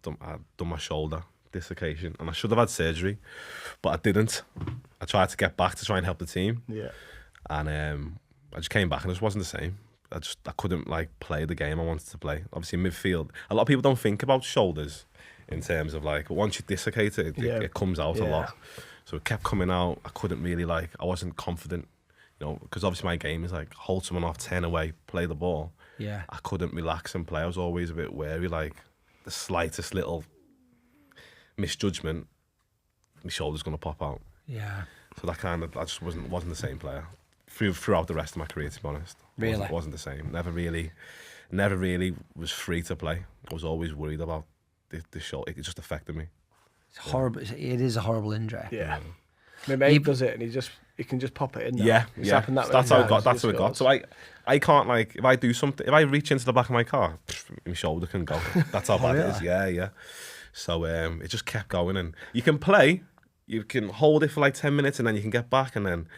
done my shoulder dislocation, and I should have had surgery, but I didn't. I tried to get back to try and help the team. Yeah, and I just came back, and it just wasn't the same. I couldn't like play the game I wanted to play. Obviously, midfield. A lot of people don't think about shoulders in terms of like, but once you dislocate it, it comes out a lot. So it kept coming out. I couldn't really like, I wasn't confident, because obviously my game is like hold someone off, turn away, play the ball. Yeah. I couldn't relax and play. I was always a bit wary, like the slightest little misjudgment, my shoulder's going to pop out. Yeah. So that kind of, I just wasn't the same player throughout the rest of my career, to be honest. Really? Wasn't the same. Never really was free to play. I was always worried about the shoulder. It just affected me. It's horrible. It is a horrible injury. Yeah. My mate does it, and he can just pop it in there. Yeah, it's happened that that's how it got. That's how it got. So I can't like, if I do something, if I reach into the back of my car, my shoulder can go. That's how bad it is. Yeah. So it just kept going, and you can play, you can hold it for like 10 minutes, and then you can get back, and then,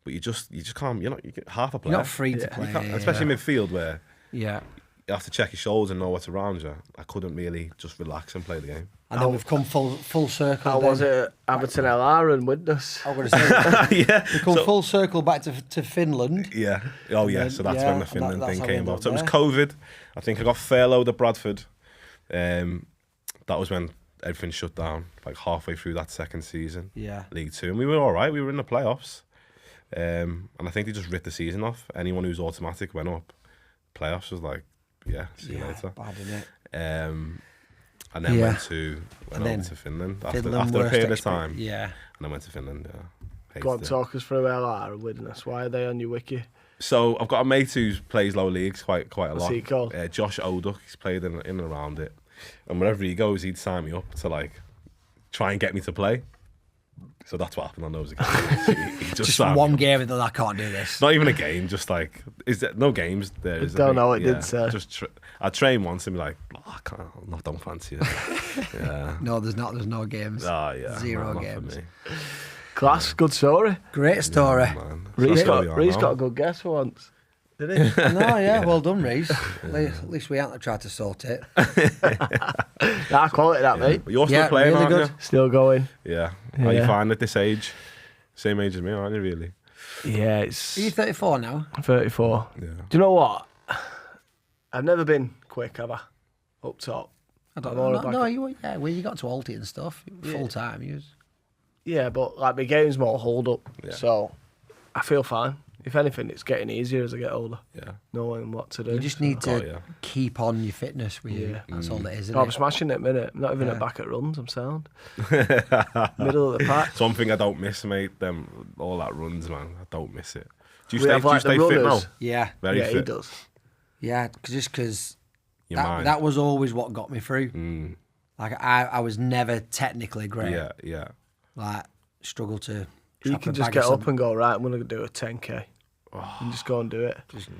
but you just can't. You get half a player. You're not free to play, especially midfield where you have to check your shoulders and know what's around you. I couldn't really just relax and play the game. And then we've come full circle. How was it at Everton LR and Widnes? I'm going to say, Yeah. we've come full circle back to Finland. Yeah. Oh, yeah. So that's when the Finland that's thing how we came got about. So it was there. COVID. I think I got furloughed at Bradford. That was when everything shut down, like halfway through that second season. Yeah. League Two. And we were all right. We were in the playoffs. And I think they just ripped the season off. Anyone who's automatic went up. Playoffs was like, yeah, see you later. Bad, innit? And then went over to Finland after a period of time. Yeah. And then went to Finland, yeah. Go on, talk us through LR and Widnes. Why are they on your wiki? So I've got a mate who plays lower leagues quite a lot. What's he called? Josh Oduck. He's played in and around it. And wherever he goes, he'd sign me up to like try and get me to play. So that's what happened on those occasions. He just one game and then I can't do this. Not even a game, just like, is there no games there? Is there? Don't know what it did, sir. Just I train once and be like, I can't, don't fancy it. Yeah. No, there's no games. Oh, yeah. Zero not games. for me. Class, good story. Great story. Yeah, man. Reece So that's got a good guess once. Did he? No, yeah, well done, Reece. At least we haven't tried to sort it. That quality, that, mate. But you're still playing, really aren't good. Still going. you? Yeah. How you find at this age? Same age as me, aren't you, really? Yeah, it's Are you 34 now? 34. Yeah. Do you know what? I've never been quick, have I? Up top. I don't I'm all know. about No, it. you got to Alty and stuff. Full time. You was... Yeah, but like my game's more hold up. Yeah. So I feel fine. If anything, it's getting easier as I get older. Yeah. Knowing what to do. You just need to yeah. keep on your fitness with you. Yeah. That's all it is, isn't I'm it? smashing it at the minute. I'm not even Yeah. at back at runs. I'm sound. Middle of the pack. It's one thing I don't miss, mate. All that runs, man. I don't miss it. Do you We stay, have, do you like, the stay fit now? runners. Yeah. Very Yeah, fit. he does. Yeah, just because Your mind. that was always what got me through. Mm. Like, I was never technically great. Yeah, yeah. Like, struggle to... You trap can a just bag get of up some- and go, right, I'm going to do a 10k. And just go and do it.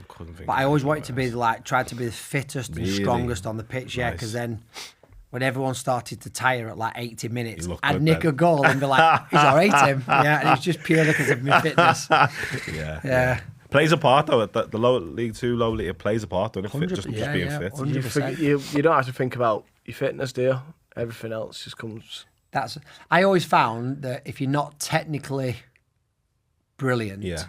Couldn't think But I of always anything wanted to be worse. like, tried to be the fittest and Really? strongest on the pitch, yeah, Nice. because then when everyone started to tire at like 80 minutes, You look I'd good nick then. a goal and be like, he's all right, Tim. Yeah, and it was just purely because of my fitness. Yeah. Yeah. Plays a part though. The low League Two, low league, it plays a part, doesn't it? 100%, Just yeah, being yeah. fit. 100%. You don't have to think about your fitness, do you? Everything else just comes. I always found that if you're not technically brilliant, Yeah.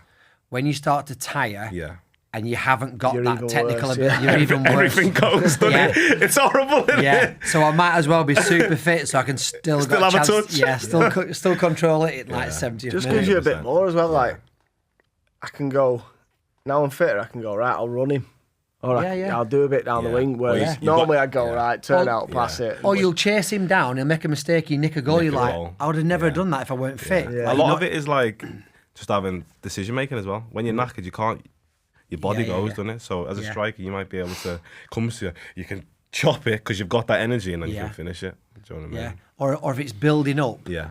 when you start to tire Yeah. and you haven't got You're that even technical worse, ability, yeah. you're even worse. Everything goes, doesn't Yeah. it? It's horrible, isn't Yeah, it? so I might as well be super fit so I can still Still got have a chance, touch. Yeah, still control it in like 70th Just minute. gives you a bit 100%. more as well. Like, I can go, now I'm fitter, I can go, right, I'll run him. Or Yeah. I'll do a bit down the Yeah. wing. Whereas Well, you've normally got- I'd go, yeah. right, turn Well, out, pass it. Or you'll chase him down, he'll make a mistake, you nick a goal, Nick you're a like, goal. I would have never Yeah. done that if I weren't fit. Yeah. Like, A lot not- of it is like just having decision making as well. When you're knackered, you can't. Your body Yeah, goes, yeah. doesn't it? So as a Yeah. striker, you might be able to come to you can chop it because you've got that energy, and then you Yeah. can finish it. Do you know what I Yeah, mean? or if it's building up, Yeah.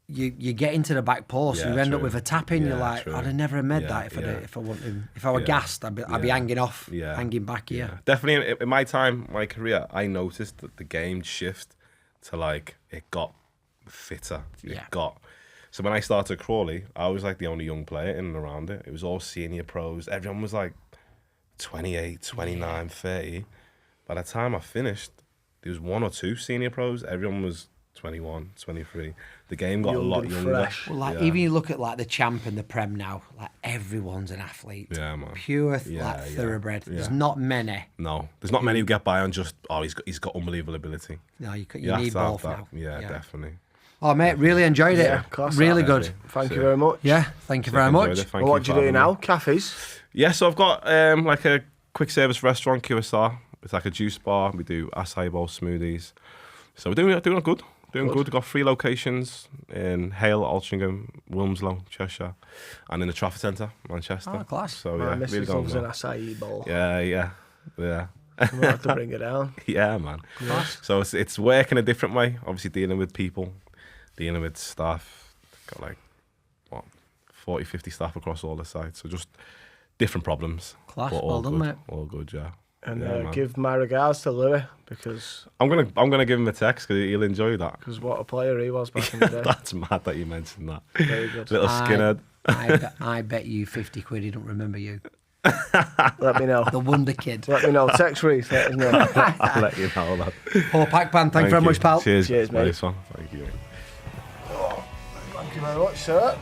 you get into the back post, Yeah, you end up true. with a tap in. You're Yeah, like, true. I'd have never made Yeah, that if yeah. if I wanted, if I were Yeah. gassed, I'd be Yeah. hanging off, Yeah. hanging back here. Yeah. Definitely in my time, my career, I noticed that the game shift to like it got fitter. Yeah. It got. So when I started Crawley, I was like the only young player in and around it. It was all senior pros. Everyone was like 28, 29, 30. By the time I finished, there was one or two senior pros. Everyone was 21, 23. The game got Young a lot and younger. fresh. Well, like Yeah. even you look at like the champ and the prem now, like everyone's an athlete. Yeah, man. Pure Yeah, like yeah, thoroughbred. There's yeah. not many. No, there's not many who get by on just, he's got unbelievable ability. No, you have need to have both that. now. Yeah, definitely. Oh mate, really enjoyed it. Yeah, class really that. good. Thank you So- very much. Yeah, thank you very Enjoyed much. it. Thank And what do for you do having now? me. Cafes? Yeah, so I've got like a quick service restaurant, QSR. It's like a juice bar. We do acai bowl smoothies. So we're doing good. Doing good. We've got 3 locations in Hale, Altrincham, Wilmslow, Cheshire, and in the Trafford Centre, Manchester. Oh, class. So My yeah, missus really going loves an well. acai bowl. Yeah. I'm gonna have to bring it down. Yeah, man. Class. So it's working a different way. Obviously dealing with people, dealing with staff. Got like, 40, 50 staff across all the sites. So just different problems. Class, but all well done, good. mate. All good, yeah. And Yeah, man. give my regards to Louis because I'm gonna give him a text because he'll enjoy that. what a player he was back in the day. That's mad that you mentioned that. Very good. Little skinhead. I bet you 50 quid he don't remember you. Let me know. The Wonder Kid. Let me know. Text Reece. Let us know. I'll let you know that. Hope Akpan, thank you very much, pal. Cheers, Cheers, mate. Nice one. Thank you. Thank you very much, sir.